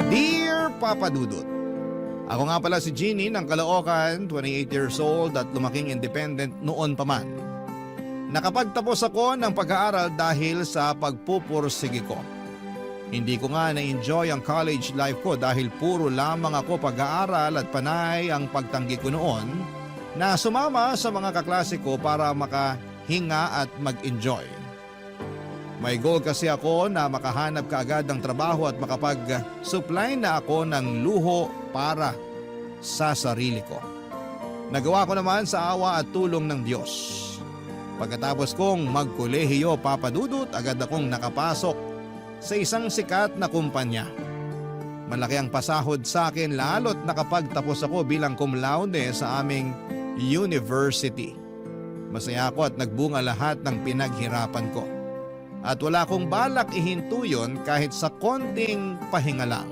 Dear Papa Dudut, ako nga pala si Jeannie ng Caloocan, 28 years old at lumaking independent noon pa man. Nakapagtapos ako ng pag-aaral dahil sa pagpupursige ko. Hindi ko nga na-enjoy ang college life ko dahil puro lamang ako pag-aaral at panay ang pagtanggi ko noon na sumama sa mga kaklase ko para makahinga at mag-enjoy. May goal kasi ako na makahanap kaagad ng trabaho at makapag-supply na ako ng luho para sa sarili ko. Nagawa ko naman sa awa at tulong ng Diyos. Pagkatapos kong magkolehiyo, Papa Dudut, agad akong nakapasok sa isang sikat na kumpanya. Malaki ang pasahod sa akin lalo't nakapagtapos ako bilang cum laude sa aming university. Masaya ako at nagbunga lahat ng pinaghirapan ko. At wala akong balak ihinto yun kahit sa konting pahinga lang.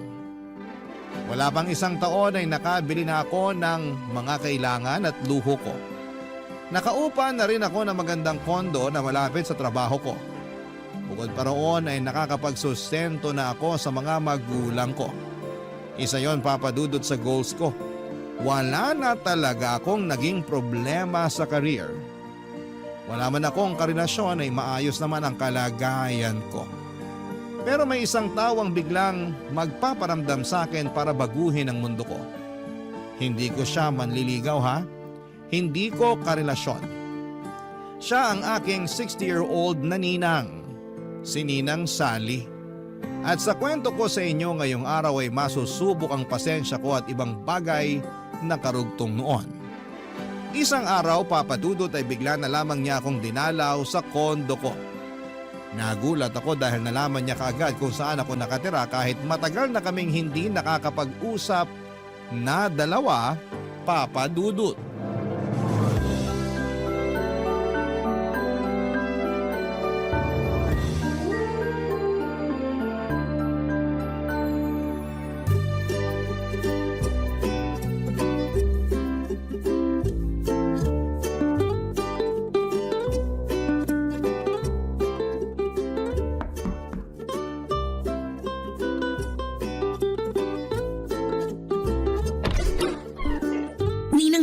Wala pang isang taon ay nakabili na ako ng mga kailangan at luho ko. Nakaupa na rin ako ng magandang kondo na malapit sa trabaho ko. Bukod pa roon ay nakakapagsustento na ako sa mga magulang ko. Isa yon, Papa Dudut, sa goals ko. Wala na talaga akong naging problema sa career. Wala man akong karelasyon ay maayos naman ang kalagayan ko. Pero may isang tawang biglang magpaparamdam sa akin para baguhin ang mundo ko. Hindi ko siya manliligaw, ha? Hindi ko karelasyon. Siya ang aking 60-year-old na ninang, si Ninang Sally. At sa kwento ko sa inyo ngayong araw ay masusubok ang pasensya ko at ibang bagay na karugtong noon. Isang araw, Papa Dudut, ay bigla na lamang niya akong dinalaw sa kondo ko. Nagulat ako dahil nalaman niya kaagad kung saan ako nakatira kahit matagal na kaming hindi nakakapag-usap na dalawa, Papa Dudut.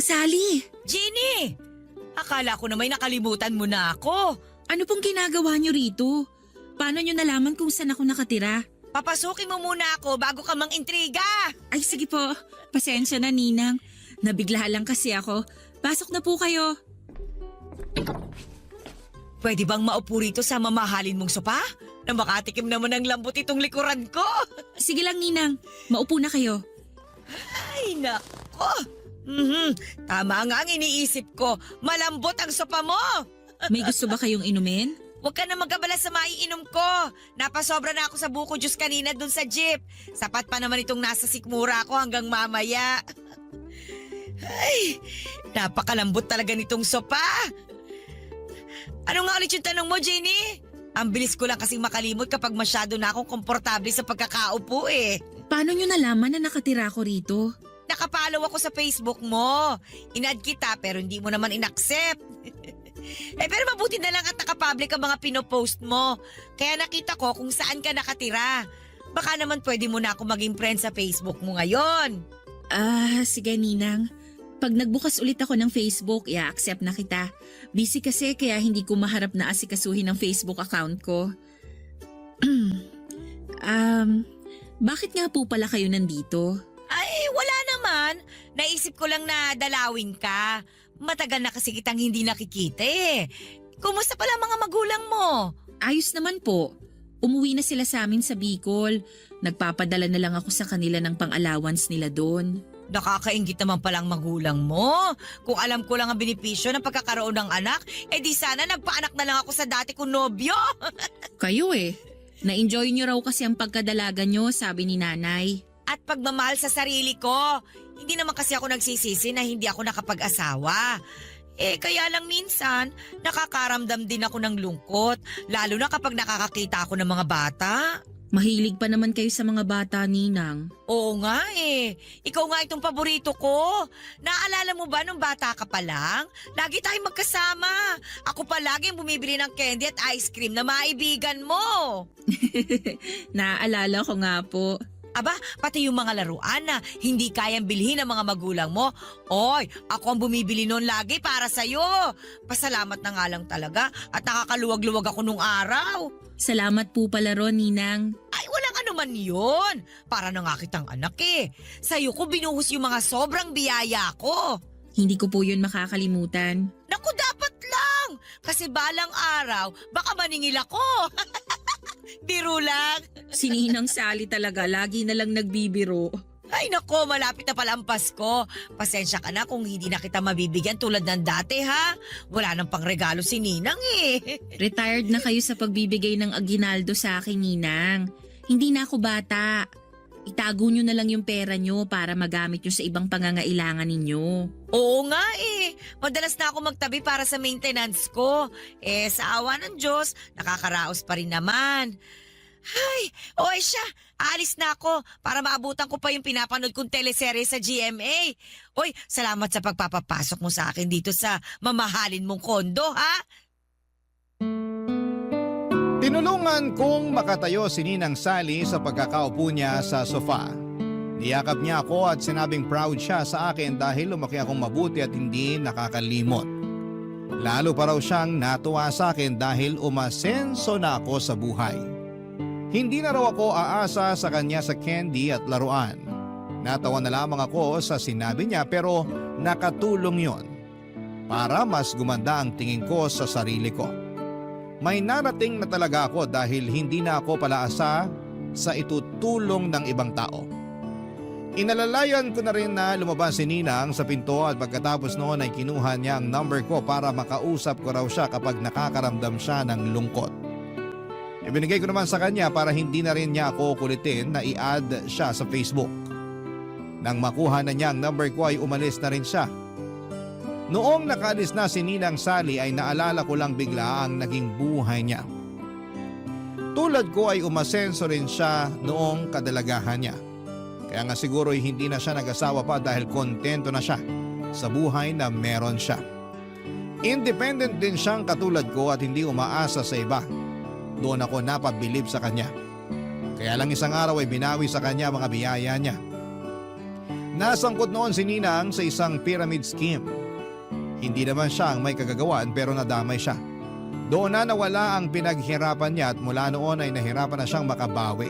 Sally! Jeannie! Akala ko na may nakalimutan mo na ako. Ano pong ginagawa niyo rito? Paano niyo nalaman kung saan ako nakatira? Papasukin mo muna ako bago ka mang intriga. Ay sige po, pasensya na Ninang. Nabigla lang kasi ako. Pasok na po kayo. Pwede bang maupo rito sa mamahalin mong sopa? Na makatikim naman ng lambot itong likuran ko. Sige lang Ninang, maupo na kayo. Ay nako! Tama nga ang iniisip ko. Malambot ang sopa mo. May gusto ba kayong inumin? Huwag ka na magabala sa maiinom ko. Napasobra na ako sa buko juice kanina dun sa jeep. Sapat pa naman itong nasa sikmura ko hanggang mamaya. Ay, napakalambot talaga nitong sopa. Ano nga ulit yung tanong mo, Jenny? Ang bilis ko lang kasing makalimot kapag masyado na akong komportable sa pagkakaupo eh. Paano nyo nalaman na nakatira ko rito? Nakapollow ako sa Facebook mo. Inad kita pero hindi mo naman inaccept. Pero mabuti na lang at nakapublic ang mga pinopost mo. Kaya nakita ko kung saan ka nakatira. Baka naman pwede mo na ako maging friend sa Facebook mo ngayon. Sige Ninang. Pag nagbukas ulit ako ng Facebook, i-accept na kita. Busy kasi kaya hindi ko maharap na asikasuhin ang Facebook account ko. Bakit nga po pala kayo nandito? Ay, wala naman. Naisip ko lang na dalawin ka. Matagal na kasi kitang hindi nakikita eh. Kumusta pala mga magulang mo? Ayos naman po. Umuwi na sila sa amin sa Bicol. Nagpapadala na lang ako sa kanila ng pang-allowance nila doon. Nakakaingit naman palang magulang mo. Kung alam ko lang ang benepisyo ng pagkakaroon ng anak, di sana nagpaanak na lang ako sa dati kong nobyo. Kayo eh. Na-enjoy nyo raw kasi ang pagkadalaga nyo, sabi ni nanay. At pagmamahal sa sarili ko. Hindi naman kasi ako nagsisisi na hindi ako nakapag-asawa. Kaya lang minsan, nakakaramdam din ako ng lungkot. Lalo na kapag nakakakita ako ng mga bata. Mahilig pa naman kayo sa mga bata, Ninang. Oo nga eh. Ikaw nga itong paborito ko. Naalala mo ba nung bata ka pa lang? Lagi tayong magkasama. Ako pa lagi bumibili ng candy at ice cream na maibigan mo. Naaalala ko nga po. Aba, pati yung mga laruan na hindi kayang bilhin ng mga magulang mo. Oy, ako ang bumibili noon lagi para sa'yo. Pasalamat na nga lang talaga at nakakaluwag-luwag ako nung araw. Salamat po pala ron, Ninang. Ay, walang anuman yun. Para na nga kitang anak eh. Sa'yo ko binuhos yung mga sobrang biyaya ko. Hindi ko po yun makakalimutan. Naku, dapat lang. Kasi balang araw, baka maningil ako. Biro lang. Si Ninang Sally talaga, lagi na lang nagbibiro. Ay nako, malapit na pala ang Pasko. Pasensya ka na kung hindi na kita mabibigyan tulad ng dati ha. Wala nang pangregalo si Ninang eh. Retired na kayo sa pagbibigay ng aginaldo sa akin, Ninang. Hindi na ako bata. Itago nyo na lang yung pera nyo para magamit nyo sa ibang pangangailangan ninyo. Oo nga eh. Madalas na ako magtabi para sa maintenance ko. Eh sa awa ng Diyos, nakakaraos pa rin naman. Ay, oy siya, aalis na ako para maabutan ko pa yung pinapanood kong teleserye sa GMA. Oy, salamat sa pagpapapasok mo sa akin dito sa mamahalin mong kondo, ha? Tinulungan kong makatayo si Ninang Sally sa pagkakaupo niya sa sofa. Niyakap niya ako at sinabing proud siya sa akin dahil lumaki akong mabuti at hindi nakakalimot. Lalo pa raw siyang natuwa sa akin dahil umasenso na ako sa buhay. Hindi na raw ako aasa sa kanya sa candy at laruan. Natawa na lamang ako sa sinabi niya pero nakatulong yon para mas gumanda ang tingin ko sa sarili ko. May narating na talaga ako dahil hindi na ako palaasa sa itutulong ng ibang tao. Inalalayan ko na rin na lumabas si Ninang sa pinto at pagkatapos noon ay kinuha niya ang number ko para makausap ko raw siya kapag nakakaramdam siya ng lungkot. Ibinigay ko naman sa kanya para hindi na rin niya ako kulitin na i-add siya sa Facebook. Nang makuha na niya ang number ko ay umalis na rin siya. Noong nakalis na si Ninang Sally ay naalala ko lang bigla ang naging buhay niya. Tulad ko ay umasenso rin siya noong kadalagahan niya. Kaya nga siguro ay hindi na siya nag-asawa pa dahil kontento na siya sa buhay na meron siya. Independent din siyang katulad ko at hindi umaasa sa iba. Doon ako napabilib sa kanya. Kaya lang isang araw ay binawi sa kanya mga biyaya niya. Nasangkot noon si Ninang sa isang pyramid scheme. Hindi naman siya ang may kagagawan pero nadamay siya. Doon na nawala ang pinaghirapan niya at mula noon ay nahirapan na siyang makabawi.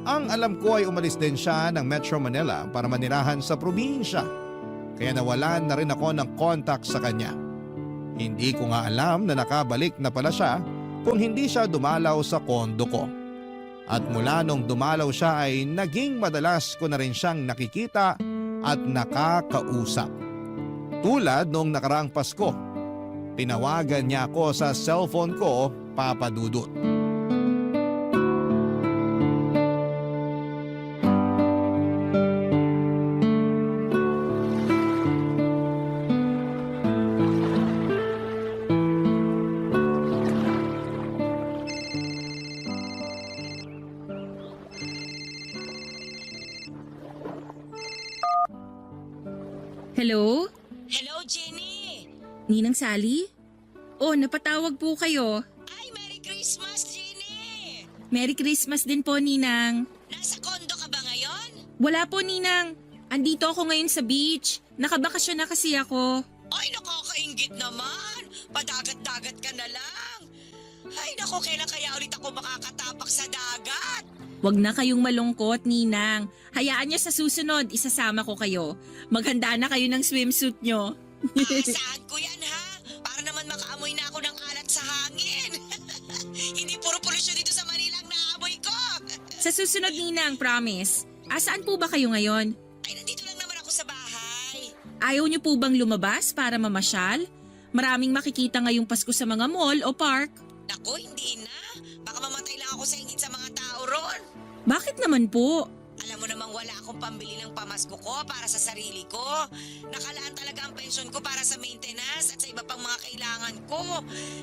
Ang alam ko ay umalis din siya ng Metro Manila para manirahan sa probinsya. Kaya nawalan na rin ako ng contact sa kanya. Hindi ko nga alam na nakabalik na pala siya kung hindi siya dumalaw sa kondo ko. At mula nung dumalaw siya ay naging madalas ko na rin siyang nakikita at nakakausap. Tulad noong nakaraang Pasko, tinawagan niya ako sa cellphone ko, Papa Dudut. Hello? Hello, Jenny! Ninang Sally? Oh, napatawag po kayo. Ay, Merry Christmas, Jenny! Merry Christmas din po, Ninang. Nasa kondo ka ba ngayon? Wala po, Ninang. Andito ako ngayon sa beach. Nakabakasyon na kasi ako. Ay, nakakaingit naman! Padagat-dagat ka na lang! Ay, naku, kailan kaya ulit ako makakatapak sa dagat? Huwag na kayong malungkot, Ninang. Hayaan niyo sa susunod, isasama ko kayo. Maghanda na kayo ng swimsuit nyo. Saan ko yan, ha? Para naman makaamoy na ako ng alat sa hangin. Hindi puro polusyon dito sa Manila ang naamoy ko. Sa susunod, Ninang, promise. Asaan po ba kayo ngayon? Ay, nandito lang naman ako sa bahay. Ayaw niyo po bang lumabas para mamasyal? Maraming makikita ngayong Pasko sa mga mall o park. Naku, hindi na. Baka mamatay lang ako sa ingit sa mga tao ron. Bakit naman po? Alam mo namang wala akong pambili ng pamasko ko para sa sarili ko. Nakalaan talaga ang pensyon ko para sa maintenance at sa iba pang mga kailangan ko.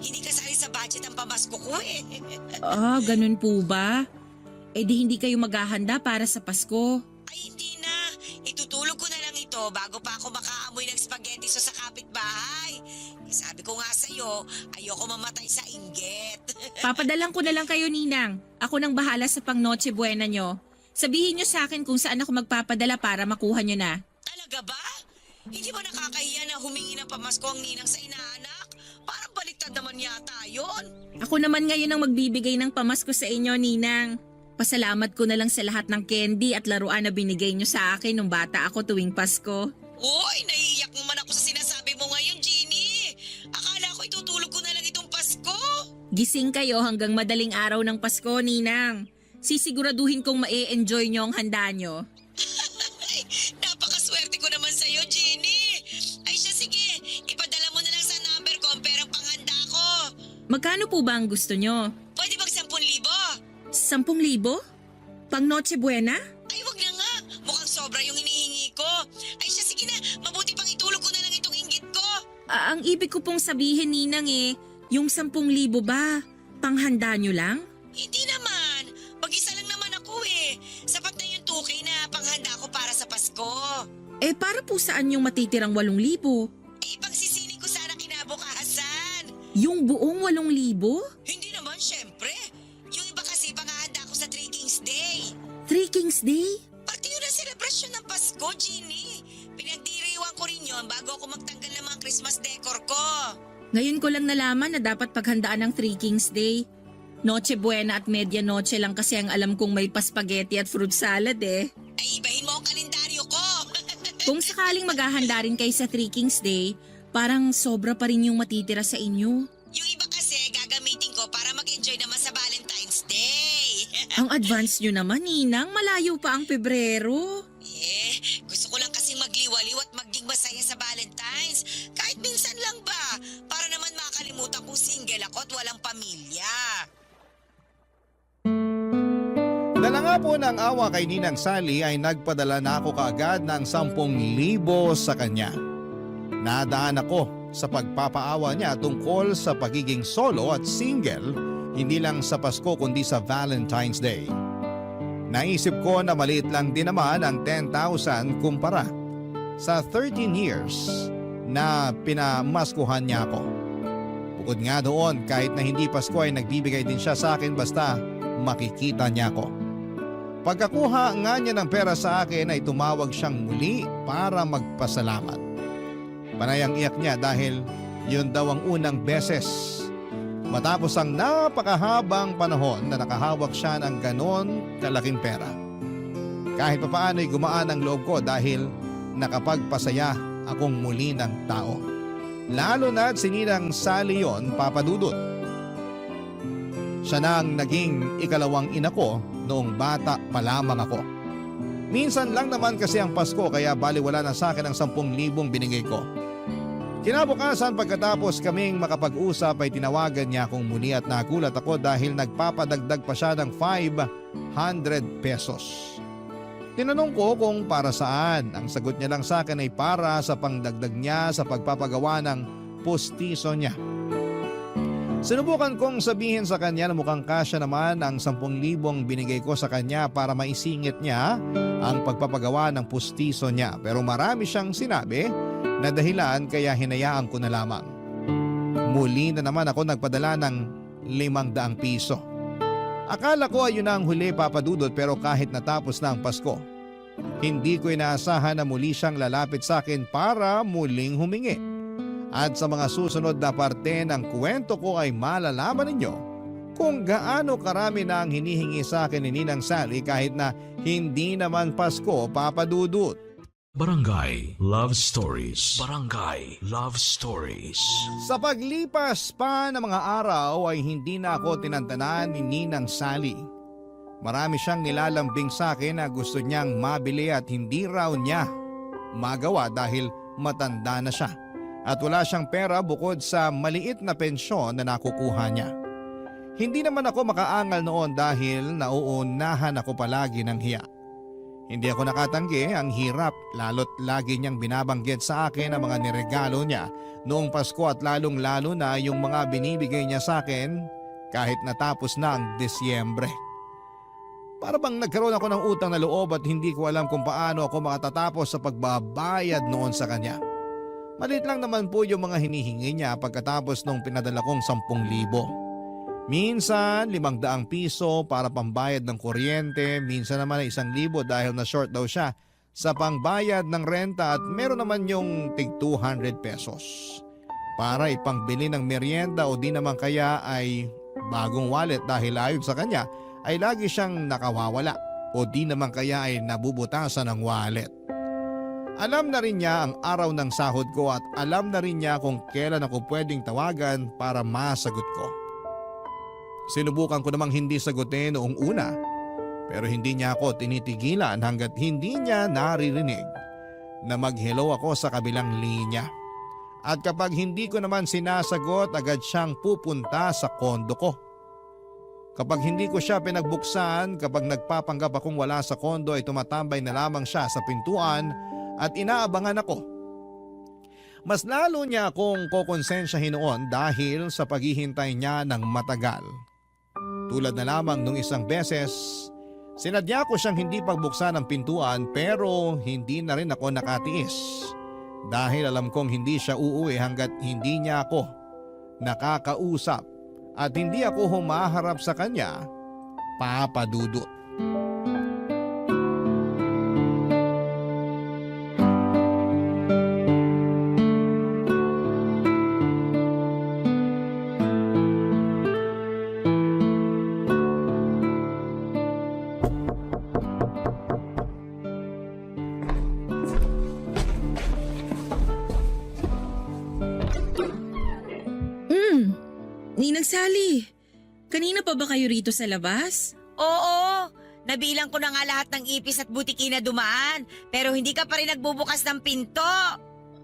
Hindi kasali sa budget ang pamasko ko eh. Ah, ganun po ba? Eh di hindi kayo maghahanda para sa Pasko. Ay hindi na. Itutulog ko na lang ito bago pa ako makaamoy ng spaghetti sa kapitbahay. Eh, sabi ko nga sa'yo, ayoko mamatay sa inggit. Papadalang ko na lang kayo, Ninang. Ako nang bahala sa pang Noche Buena nyo. Sabihin niyo sa akin kung saan ako magpapadala para makuha niyo na. Talaga ba? Hindi ba nakakahiya na humingi ng pamasko ang ninang sa inaanak? Parang baliktad naman yata yun. Ako naman ngayon ang magbibigay ng pamasko sa inyo, Ninang. Pasalamat ko na lang sa lahat ng candy at laruan na binigay niyo sa akin nung bata ako tuwing Pasko. Uy, naiiyak naman ako sa sinasabi mo ngayon, Jeannie. Akala ko itutulog ko na lang itong Pasko. Gising kayo hanggang madaling araw ng Pasko, Ninang. Sisiguraduhin kong ma-enjoy niyo ang handa niyo. Ay, napakaswerte ko naman sa'yo, Jeannie. Ay siya, sige. Ipadala mo na lang sa number ko ang perang panghanda ko. Magkano po ba ang gusto niyo? Pwede bang 10,000? 10,000? Pang Noche Buena? Ay, wag na nga. Mukhang sobra yung hinihingi ko. Ay siya, sige na. Mabuti pang itulog ko na lang itong inggit ko. Ang ibig ko pong sabihin, Ninang yung 10,000 ba? Panghanda niyo lang? Hindi naman. Mag-isa lang naman ako eh. Sapat na yung 2K na panghanda ko para sa Pasko. Para po saan yung matitirang 8,000? Ipagsisinig ko sana kinabukasan. Yung buong 8,000? Hindi naman, syempre. Yung iba kasi panghahanda ko sa Three Kings Day. Three Kings Day? Pati yun ang selebrasyon ng Pasko, Jeannie. Pinagdiriwang ko rin yun bago ako magtanggal ng mga Christmas decor ko. Ngayon ko lang nalaman na dapat paghandaan ng Three Kings Day. Noche Buena at Media Noche lang kasi ang alam kong may paspageti at fruit salad Ay, ibahin mo ang kalendaryo ko. Kung sakaling maghahanda rin kayo sa Three Kings Day, parang sobra pa rin yung matitira sa inyo. Yung iba kasi gagamitin ko para mag-enjoy naman sa Valentine's Day. Ang advance nyo naman, Ninang. Malayo pa ang Pebrero. Gusto ko lang kasing magliwaliw at maging masaya sa Valentine's. Kahit minsan lang ba, para naman makalimutan kong single ako at walang pamilya. Dala nga po ng awa kay Ninang Sally ay nagpadala na ako kaagad ng 10,000 sa kanya. Nadaan ako sa pagpapaawa niya tungkol sa pagiging solo at single, hindi lang sa Pasko kundi sa Valentine's Day. Naisip ko na maliit lang din naman ang 10,000 kumpara sa 13 years na pinamaskuhan niya ako. Bukod nga doon, kahit na hindi Pasko ay nagbibigay din siya sa akin basta makikita niya ako. Pagkakuha nga niya ng pera sa akin ay tumawag siyang muli para magpasalamat. Panay ang iyak niya dahil yun daw ang unang beses matapos ang napakahabang panahon na nakahawak siya ng ganon kalaking pera. Kahit papaano ay gumaan ang loob ko dahil nakapagpasaya akong muli ng tao. Lalo na't si Ninang Sally yon, Papa Dudut. Siya na ang naging ikalawang ina ko noong bata pa lamang ako. Minsan lang naman kasi ang Pasko kaya baliwala na sa akin ang 10,000 binigay ko. Kinabukasan pagkatapos kaming makapag-usap ay tinawagan niya akong muli at nagulat ako dahil nagpapadagdag pa siya ng 500 pesos. Tinanong ko kung para saan. Ang sagot niya lang sa akin ay para sa pangdagdag niya sa pagpapagawa ng pustiso niya. Sinubukan kong sabihin sa kanya na mukhang kasya naman ang 10,000 binigay ko sa kanya para maisingit niya ang pagpapagawa ng pustiso niya. Pero marami siyang sinabi na dahilan kaya hinayaan ko na lamang. Muli na naman ako nagpadala ng 500 piso. Akala ko ayun na ang huli, Papa Dudut, pero kahit natapos na ang Pasko, hindi ko inaasahan na muli siyang lalapit sa akin para muling humingi. At sa mga susunod na parte ng kwento ko ay malalaman ninyo kung gaano karami na ang hinihingi sa akin ni Ninang Sally kahit na hindi naman Pasko, Papa Dudut. Barangay Love Stories. Barangay Love Stories. Sa paglipas pa ng mga araw ay hindi na ako tinantanan ni Ninang Sally. Marami siyang nilalambing sa akin na gusto niyang mabili at hindi raw niya magawa dahil matanda na siya. At wala siyang pera bukod sa maliit na pensyon na nakukuha niya. Hindi naman ako makaangal noon dahil nauunahan ako palagi ng hiya. Hindi ako nakatanggi ang hirap lalo't lagi niyang binabanggit sa akin ang mga niregalo niya noong Pasko at lalong-lalo na yung mga binibigay niya sa akin kahit natapos na ang Disyembre. Para bang nagkaroon ako ng utang na loob at hindi ko alam kung paano ako makatatapos sa pagbabayad noon sa kanya. Malit lang naman po yung mga hinihingi niya pagkatapos nung pinadala kong 10,000. Minsan, 500 piso para pambayad ng kuryente, minsan naman ay 1,000 dahil na short daw siya sa pangbayad ng renta at meron naman yung tig 200 pesos. Para ipangbili ng merienda o di naman kaya ay bagong wallet dahil ayon sa kanya ay lagi siyang nakawawala o di naman kaya ay nabubutasan ng wallet. Alam na rin niya ang araw ng sahod ko at alam na rin niya kung kailan ako pwedeng tawagan para masagot ko. Sinubukan ko namang hindi sagutin noong una pero hindi niya ako tinitigilan hanggat hindi niya naririnig na mag-hello ako sa kabilang linya. At kapag hindi ko naman sinasagot, agad siyang pupunta sa kondo ko. Kapag hindi ko siya pinagbuksan, kapag nagpapanggap akong wala sa kondo ay tumatambay na lamang siya sa pintuan at inaabangan ako. Mas lalo niya akong kokonsensyahin noon dahil sa paghihintay niya ng matagal. Tulad na lamang nung isang beses, sinadya ko siyang hindi pagbuksan ng pintuan pero hindi na rin ako nakatiis. Dahil alam kong hindi siya uuwi hanggat hindi niya ako nakakausap at hindi ako humaharap sa kanya, Papa Dudut. Ninang Sally, kanina pa ba kayo rito sa labas? Oo, nabilang ko na nga lahat ng ipis at butiki na dumaan, pero hindi ka pa rin nagbubukas ng pinto.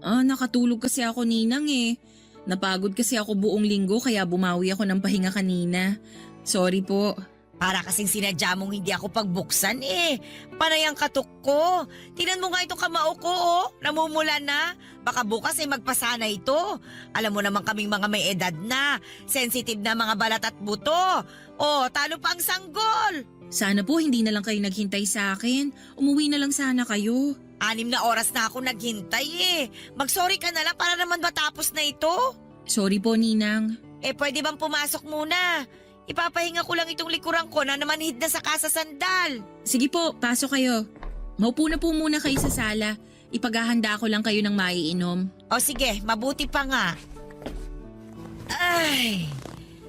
Nakatulog kasi ako ninang eh. Napagod kasi ako buong linggo kaya bumawi ako ng pahinga kanina. Sorry po. Para kasing sinadya mong hindi ako pagbuksan eh. Panay ang katok ko. Tingnan mo nga itong kamao ko oh. Namumula na. Baka bukas ay magpasana ito. Alam mo naman kaming mga may edad na. Sensitive na mga balat at buto. Oh, talo pa ang sanggol. Sana po hindi na lang kayo naghintay sa akin. Umuwi na lang sana kayo. 6 na oras na ako naghintay eh. Mag-sorry ka na lang para naman matapos na ito. Sorry po, Ninang. Pwede bang pumasok muna? Ipapahinga ko lang itong likuran ko na namanhid na sa kasa sandal. Sige po, pasok kayo. Maupo na po muna kayo sa sala. Ipaghahanda ko lang kayo ng maiinom. O sige, mabuti pa nga. Ay,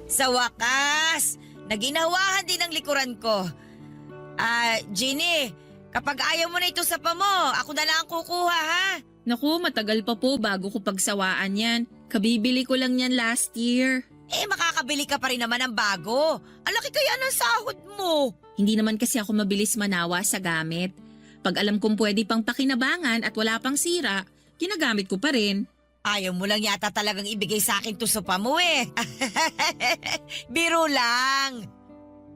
sa wakas, naginawahan din ang likuran ko. Ginny, kapag ayaw mo na ito sa pamo, ako na lang ang kukuha ha. Naku, matagal pa po bago ko pagsawaan yan. Kabibili ko lang yan last year. Makakabili ka pa rin naman ng bago. Ang laki kaya ng sahod mo. Hindi naman kasi ako mabilis manawa sa gamit. Pag alam kong pwede pang pakinabangan at wala pang sira, ginagamit ko pa rin. Ayaw mo lang yata talagang ibigay sa akin to sopa mo eh. Biro lang.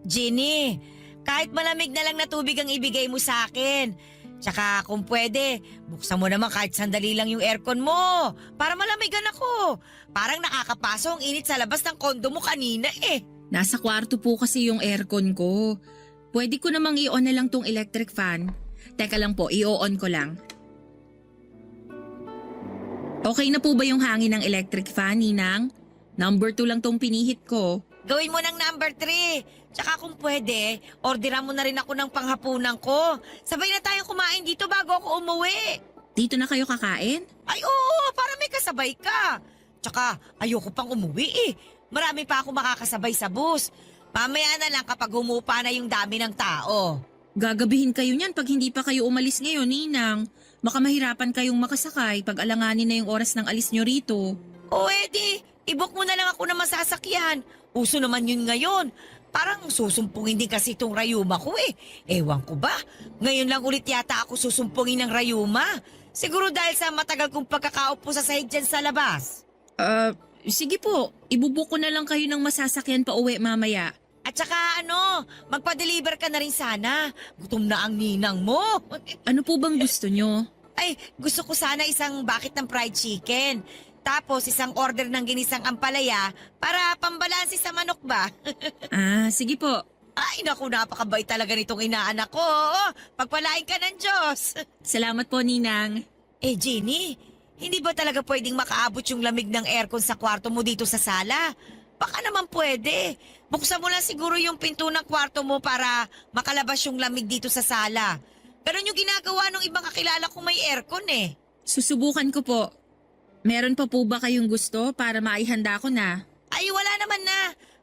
Ginny, kahit malamig na lang na tubig ang ibigay mo sa akin. Tsaka kung pwede, buksan mo naman kahit sandali lang yung aircon mo. Para malamigan ako. Parang nakakapaso ang init sa labas ng kondo mo kanina eh. Nasa kwarto po kasi yung aircon ko. Pwede ko namang i-on na lang tong electric fan. Teka lang po, i-on ko lang. Okay na po ba yung hangin ng electric fan, Ninang? Number 2 lang tong pinihit ko. Gawin mo ng number 3. Tsaka kung pwede, orderan mo na rin ako ng panghapunan ko. Sabay na tayong kumain dito bago ako umuwi. Dito na kayo kakain? Ay oo, para may kasabay ka. Tsaka ayoko pang umuwi eh. Marami pa ako makakasabay sa bus. Mamaya na lang kapag humupa na yung dami ng tao. Gagabihin kayo niyan pag hindi pa kayo umalis ngayon, Ninang. Baka mahirapan kayong makasakay pag alanganin na yung oras ng alis nyo rito. O edi, i-book mo na lang ako na masasakyan. Uso naman yun ngayon. Parang susumpungin din kasi itong rayuma ko eh. Ewan ko ba? Ngayon lang ulit yata ako susumpungin ng rayuma. Siguro dahil sa matagal kong pagkakaupo sa sahig dyan sa labas. Sige po. Ibubuk ko na lang kayo ng masasakyan pa uwi mamaya. At saka magpa-deliver ka na rin sana. Gutom na ang ninang mo. Ano po bang gusto nyo? Ay, gusto ko sana isang bucket ng fried chicken. Tapos isang order ng ginisang ampalaya para pambalansi sa manok ba? Sige po. Ay, naku, napakabait talaga nitong inaanak ko. Pagpalain ka ng Diyos. Salamat po, Ninang. Ginny, hindi ba talaga pwedeng makaabot yung lamig ng aircon sa kwarto mo dito sa sala? Baka naman pwede. Buksan mo lang siguro yung pinto ng kwarto mo para makalabas yung lamig dito sa sala. Ganun yung ginagawa ng ibang kakilala kong may aircon eh. Susubukan ko po. Meron pa po ba kayong gusto para maihanda ko na? Ay, wala naman na.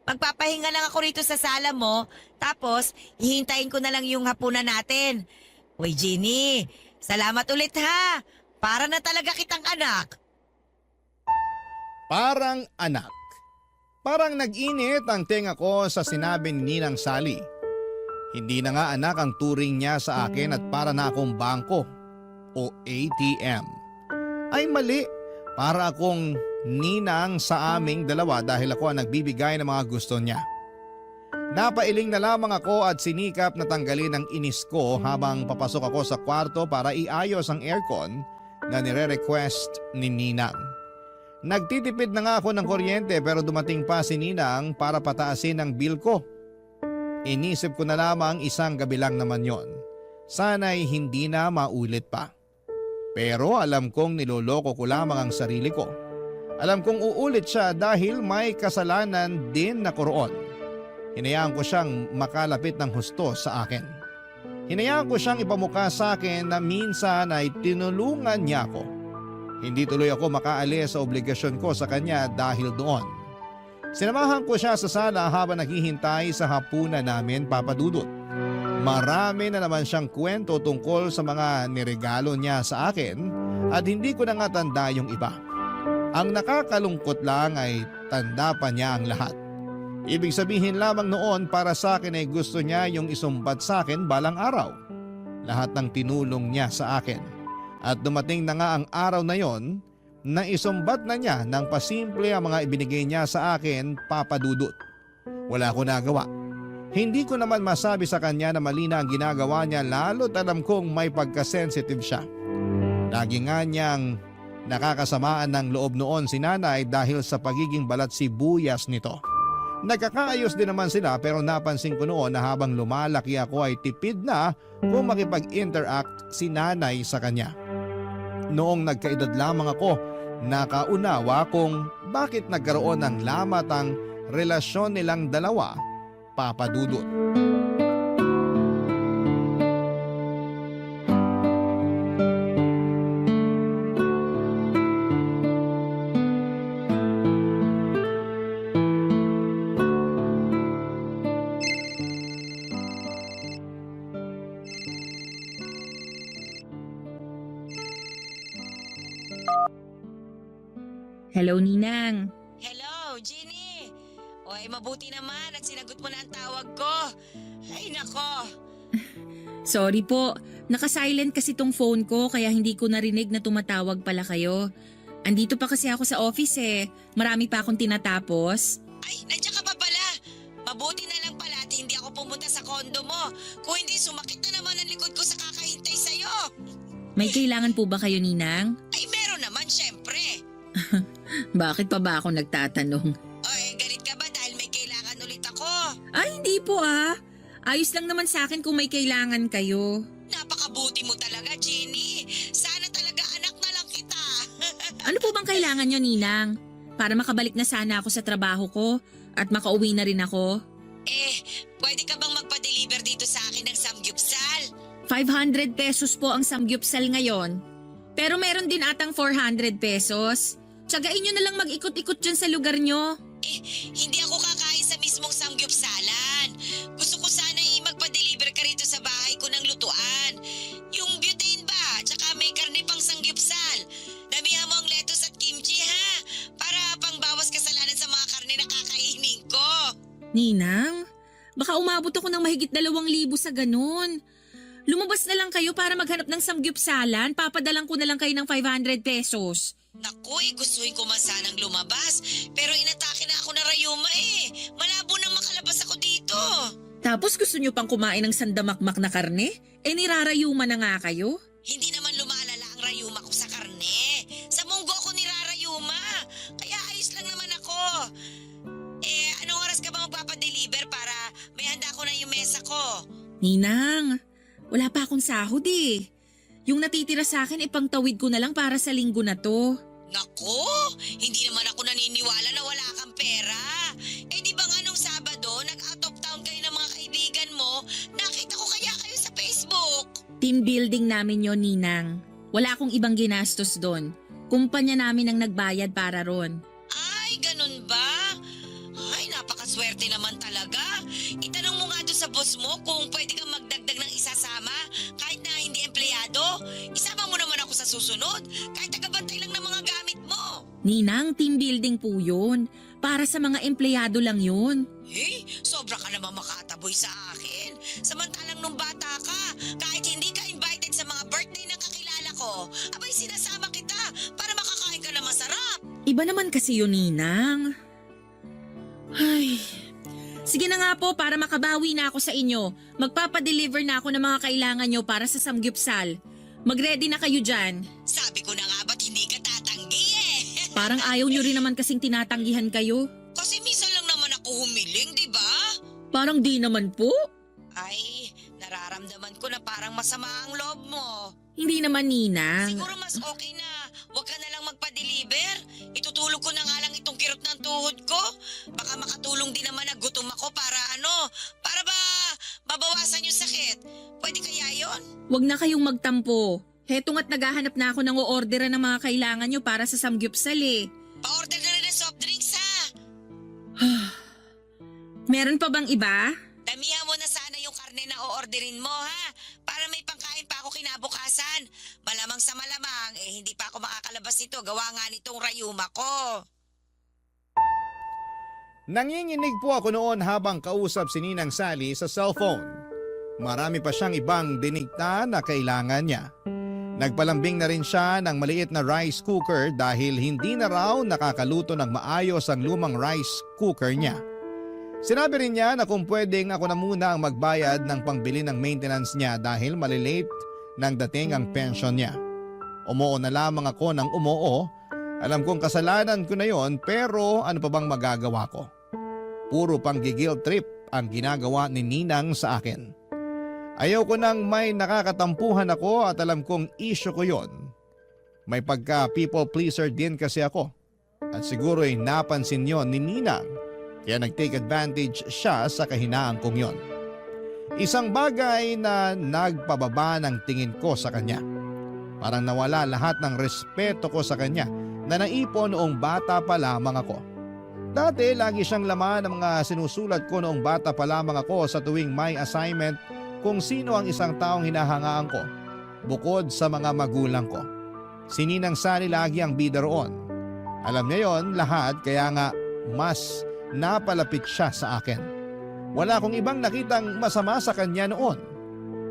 Magpapahinga lang ako rito sa sala mo. Tapos, hihintayin ko na lang yung hapunan natin. Uy, Jeannie, salamat ulit ha. Para na talaga kitang anak. Parang anak. Parang nag-init ang tenga ko sa sinabi ni Ninang Sally. Hindi na nga anak ang turing niya sa akin at para na akong bangko o ATM. Ay mali, para akong ninang sa aming dalawa dahil ako ang nagbibigay ng mga gusto niya. Napailing na lamang ako at sinikap na tanggalin ang inis ko habang papasok ako sa kwarto para iayos ang aircon na nire-request ni Ninang. Nagtitipid na nga ako ng kuryente pero dumating pa si Ninang para pataasin ang bill ko. Inisip ko na lamang isang gabi lang naman yon. Sana'y hindi na maulit pa. Pero alam kong niloloko ko lamang ang sarili ko. Alam kong uulit siya dahil may kasalanan din na roon. Hinayaan ko siyang makalapit ng husto sa akin. Hinayaan ko siyang ipamukha sa akin na minsan ay tinulungan niya ako. Hindi tuloy ako makaalis sa obligasyon ko sa kanya dahil doon. Sinamahan ko siya sa sala habang naghihintay sa hapunan namin, Papa Dudut. Marami na naman siyang kwento tungkol sa mga niregalo niya sa akin at hindi ko na nga tanda yung iba. Ang nakakalungkot lang ay tanda pa niya ang lahat. Ibig sabihin lamang noon para sa akin ay gusto niya yung isumbat sa akin balang araw. Lahat ng tinulong niya sa akin. At dumating na nga ang araw na yon na isumbat na niya ng pasimple ang mga ibinigay niya sa akin, Papa Dudut. Wala ko nagawa. Hindi ko naman masabi sa kanya na mali na ang ginagawa niya lalo't alam kong may pagkasensitive siya. Lagi nga niyang nakakasamaan ng loob noon si nanay dahil sa pagiging balat sibuyas nito. Nagkakaayos din naman sila pero napansin ko noon na habang lumalaki ako ay tipid na kung makipag-interact si nanay sa kanya. Noong nagkaedad lamang ako, nakaunawa kung bakit nagkaroon ng lamat ang relasyon nilang dalawa, Papa Dudut. Hello, Ninang. Hello, Jeannie. Oy, mabuti naman at sinagot mo na ang tawag ko. Ay, nako. Sorry po, naka-silent kasi tong phone ko kaya hindi ko narinig na tumatawag pala kayo. Andito pa kasi ako sa office eh. Marami pa akong tinatapos. Ay, nandiyan ka pa pala. Mabuti na lang pala at hindi ako pumunta sa kondo mo. Kung hindi, sumakit na naman ang likod ko sa kakahintay sa'yo. May kailangan po ba kayo, Ninang? Ay, meron naman, syempre. Bakit pa ba ako nagtatanong? Oy, galit ka ba dahil may kailangan ulit ako? Ay, hindi po ah. Ayos lang naman sa akin kung may kailangan kayo. Napakabuti mo talaga, Jeannie. Sana talaga anak na lang kita. Ano po bang kailangan nyo, Ninang? Para makabalik na sana ako sa trabaho ko at makauwi na rin ako. Pwede ka bang magpa-deliver dito sa akin ng samgyupsal? 500 pesos po ang samgyupsal ngayon. Pero meron din atang 400 pesos. Tsagain nyo na lang mag-ikot-ikot dyan sa lugar nyo. Hindi ako kakain sa mismong samgyupsalan. Gusto ko sana magpa-deliver ka rito sa bahay ko ng lutuan. Yung butane ba? Tsaka may karne pang samgyupsal. Damihan mo ang lettuce at kimchi ha? Para pangbawas kasalanan sa mga karne na kakainin ko. Ninang, baka umabot ako ng mahigit 2,000 sa ganun. Lumabas na lang kayo para maghanap ng samgyupsalan. Papadalang ko na lang kayo ng 500 pesos. Naku, gustuhin ko man sanang lumabas. Pero inatake na ako na rayuma eh. Malabo nang makalabas ako dito. Tapos gusto nyo pang kumain ng sandamakmak na karne? Nirarayuma na nga kayo. Hindi naman lumalala ang rayuma ko sa karne. Sa munggo ako nirarayuma. Kaya ayos lang naman ako. Anong oras ka ba magpapadeliver para may handa ko na yung mesa ko? Ninang, wala pa akong sahod eh. Yung natitira sa akin ipangtawid ko na lang para sa linggo na to. Naku, hindi naman ako naniniwala na wala kang pera. Eh di ba nga nung Sabado, nag-out of town kayo ng mga kaibigan mo, nakita ko kaya kayo sa Facebook. Team building namin yon, Ninang. Wala akong ibang ginastos doon. Kumpanya namin ang nagbayad para ron. Ay, ganun ba? Ay, napakaswerte naman talaga. Itanong mo nga doon sa boss mo kung pwede kang magdagdag ng isasama kahit na hindi empleyado. Isama mo naman ako sa susunod kahit tagabantay lang ng mga gamit mo. Ninang, team building po yun. Para sa mga empleyado lang yun. Eh, sobra ka naman makataboy sa akin. Samantalang nung bata ka, kahit hindi ka invited sa mga birthday ng kakilala ko, abay sinasama kita para makakain ka na masarap. Iba naman kasi yun, Ninang. Ay, sige na nga po para makabawi na ako sa inyo. Magpapadeliver na ako ng mga kailangan nyo para sa samgyupsal. Mag-ready na kayo dyan. Sabi ko na nga ba't hindi ka tatanggi eh. Parang ayaw nyo rin naman kasing tinatanggihan kayo. Kasi minsan lang naman ako humiling, di ba? Parang di naman po. Ay, nararamdaman ko na parang masama ang loob mo. Hindi naman, Ninang. Siguro mas okay na huwag ka na lang magpa-deliver. Itutulog ko na nga lang itong kirot ng tuhod ko. Baka makatulong din naman na gutom ako para para ba mabawasan yung sakit. Pwede kaya yon? Huwag na kayong magtampo. Heto nga't naghahanap na ako ng o-orderan ng mga kailangan nyo para sa samgyupsal eh. Pa-order na rin ng soft drinks ha. Meron pa bang iba? Damihan mo na sana yung karne na o-orderin mo ha. Para may pangkain pa ako kinabukasan. Malamang sa malamang, hindi pa ako makakalabas nito. Gawa nga nitong rayuma ko. Nanginginig po ako noon habang kausap si Ninang Sally sa cellphone. Marami pa siyang ibang dinikta na kailangan niya. Nagpalambing na rin siya ng maliit na rice cooker dahil hindi na raw nakakaluto ng maayos ang lumang rice cooker niya. Sinabi rin niya na kung pwedeng ako na muna ang magbayad ng pangbili ng maintenance niya dahil malilate nang dating ang pension niya. Umuo na lamang ako ng umuo. Alam kong kasalanan ko na yon pero ano pa bang magagawa ko? Puro panggigil trip ang ginagawa ni Ninang sa akin. Ayaw ko nang may nakakatampuhan ako at alam kong issue ko yon. May pagka people pleaser din kasi ako. At siguro'y napansin yon ni Ninang. Kaya nag-take advantage siya sa kahinaan kong yon. Isang bagay na nagpababa ng tingin ko sa kanya. Parang nawala lahat ng respeto ko sa kanya na naipon noong bata pa lamang ako. Dati lagi siyang laman ng mga sinusulat ko noong bata pa lamang ako sa tuwing may assignment kung sino ang isang taong hinahangaan ko bukod sa mga magulang ko. Si Ninang Sally lagi ang bida roon. Alam niya yon lahat kaya nga mas napalapit siya sa akin. Wala akong ibang nakitang masama sa kanya noon.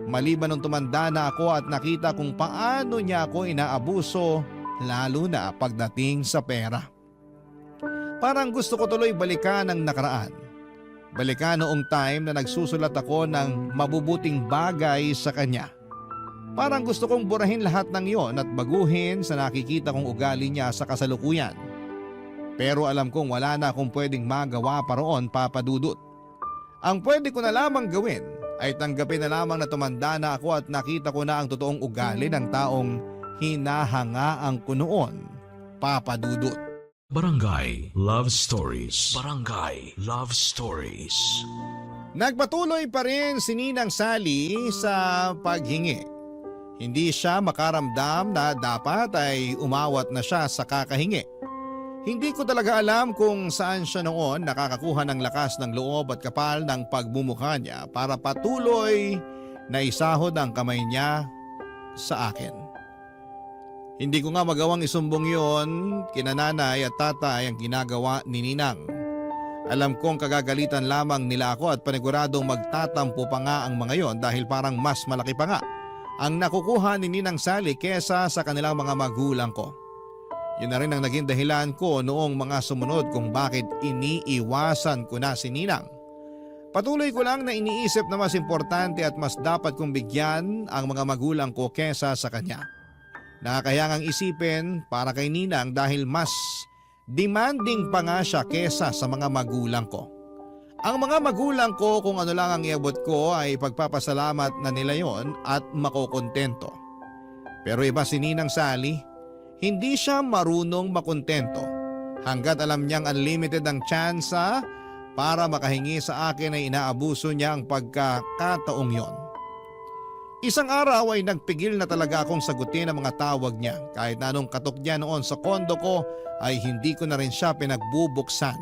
Maliban nung tumanda na ako at nakita kung paano niya ako inaabuso lalo na pagdating sa pera. Parang gusto ko tuloy balikan ang nakaraan. Balikan noong time na nagsusulat ako ng mabubuting bagay sa kanya. Parang gusto kong burahin lahat ng iyon at baguhin sa nakikita kong ugali niya sa kasalukuyan. Pero alam kong wala na akong pwedeng magawa pa roon, Papa Dudut. Ang pwede ko na lamang gawin ay tanggapin na lamang na tumanda na ako at nakita ko na ang totoong ugali ng taong hinahangaan ko noon, Papa Dudut. Barangay Love Stories. Barangay Love Stories. Nagpatuloy pa rin si Ninang Sally sa paghingi. Hindi siya makaramdam na dapat ay umawat na siya sa kakahingi. Hindi ko talaga alam kung saan siya noon nakakakuha ng lakas ng loob at kapal ng pagmumukha niya para patuloy na isahod ang kamay niya sa akin. Hindi ko nga magawang isumbong yon kina nanay at tatay ang ginagawa ni Ninang. Alam kong kagagalitan lamang nila ako at paniguradong magtatampo pa nga ang mga yon dahil parang mas malaki pa nga ang nakukuha ni Ninang Sally kesa sa kanilang mga magulang ko. Yun na rin ang naging dahilan ko noong mga sumunod kung bakit iniiwasan ko na si Ninang. Patuloy ko lang na iniisip na mas importante at mas dapat kong bigyan ang mga magulang ko kesa sa kanya. Nakakayangang isipin para kay Ninang dahil mas demanding pa nga siya kesa sa mga magulang ko. Ang mga magulang ko kung ano lang ang iabot ko ay pagpapasalamat na nila yon at makokontento. Pero iba si Ninang Sally. Hindi siya marunong makontento hanggat alam niyang unlimited ang tsansa para makahingi sa akin ay inaabuso niya ang pagkakataong yon. Isang araw ay nagpigil na talaga akong sagutin ang mga tawag niya kahit na anong katok niya noon sa kondo ko ay hindi ko na rin siya pinagbubuksan.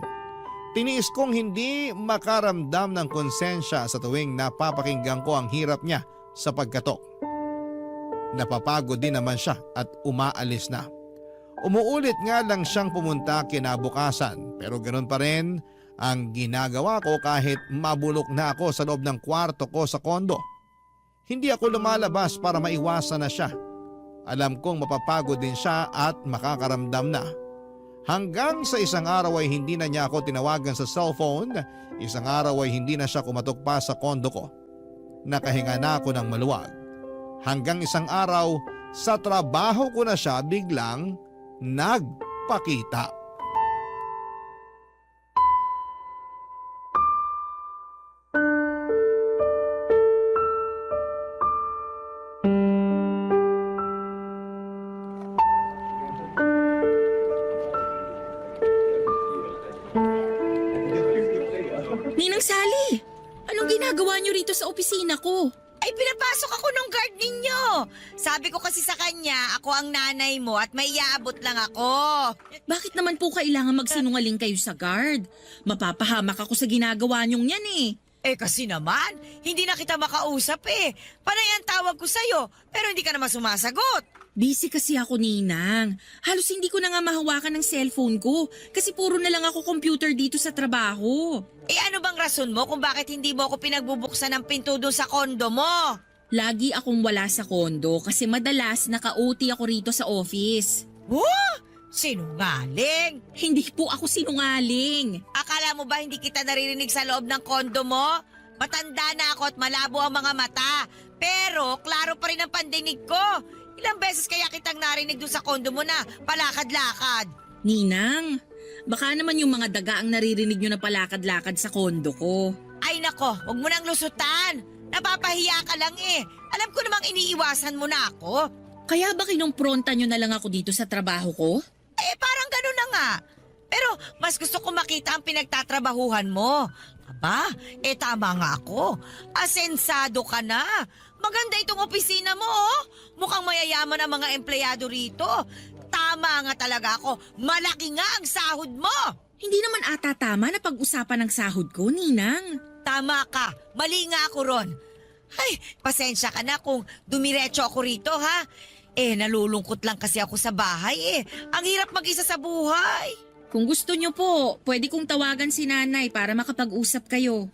Tiniis kong hindi makaramdam ng konsensya sa tuwing napapakinggan ko ang hirap niya sa pagkatok. Napapagod din naman siya at umaalis na. Umuulit nga lang siyang pumunta kinabukasan pero ganoon pa rin ang ginagawa ko kahit mabulok na ako sa loob ng kwarto ko sa kondo. Hindi ako lumalabas para maiwasan na siya. Alam kong mapapagod din siya at makakaramdam na. Hanggang sa isang araw ay hindi na niya ako tinawagan sa cellphone, isang araw ay hindi na siya kumatok pa sa kondo ko. Nakahinga na ako ng maluwag. Hanggang isang araw, sa trabaho ko na siya biglang nagpakita. Ninang Sally, anong ginagawa niyo rito sa opisina ko? Ay, pinapasok ako ng guard ninyo. Sabi ko kasi sa kanya, ako ang nanay mo at may iaabot lang ako. Bakit naman po kailangan magsinungaling kayo sa guard? Mapapahamak ako sa ginagawa niyong yan eh. Eh kasi naman, hindi na kita makausap eh. Panay ang tawag ko sa'yo, pero hindi ka naman sumasagot. Busy kasi ako, Ninang. Halos hindi ko na nga mahawakan ng cellphone ko kasi puro na lang ako computer dito sa trabaho. Eh ano bang rason mo kung bakit hindi mo ako pinagbubuksan ng pinto doon sa kondo mo? Lagi akong wala sa kondo kasi madalas naka-OT ako rito sa office. Sinungaling! Hindi po ako sinungaling. Akala mo ba hindi kita naririnig sa loob ng kondo mo? Matanda na ako at malabo ang mga mata. Pero klaro pa rin ang pandinig ko. Ilang beses kaya kitang narinig doon sa kondo mo na palakad-lakad. Ninang, baka naman yung mga daga ang naririnig nyo na palakad-lakad sa kondo ko. Ay nako, huwag mo nang lusutan. Napapahiya ka lang eh. Alam ko namang iniiwasan mo na ako. Kaya ba kinumpronta nyo na lang ako dito sa trabaho ko? Eh parang ganun na nga. Pero mas gusto ko makita ang pinagtatrabahuhan mo. Aba, eh tama nga ako. Asensado ka na. Maganda itong opisina mo oh. Mukhang mayayaman ang mga empleyado rito. Tama nga talaga ako. Malaki nga ang sahod mo. Hindi naman ata tama na pag-usapan ng sahod ko, Ninang. Tama ka. Mali nga ako ron. Ay, pasensya ka na kung dumiretso ako rito ha. Eh, nalulungkot lang kasi ako sa bahay eh. Ang hirap mag-isa sa buhay. Kung gusto nyo po, pwede kong tawagan si nanay para makapag-usap kayo.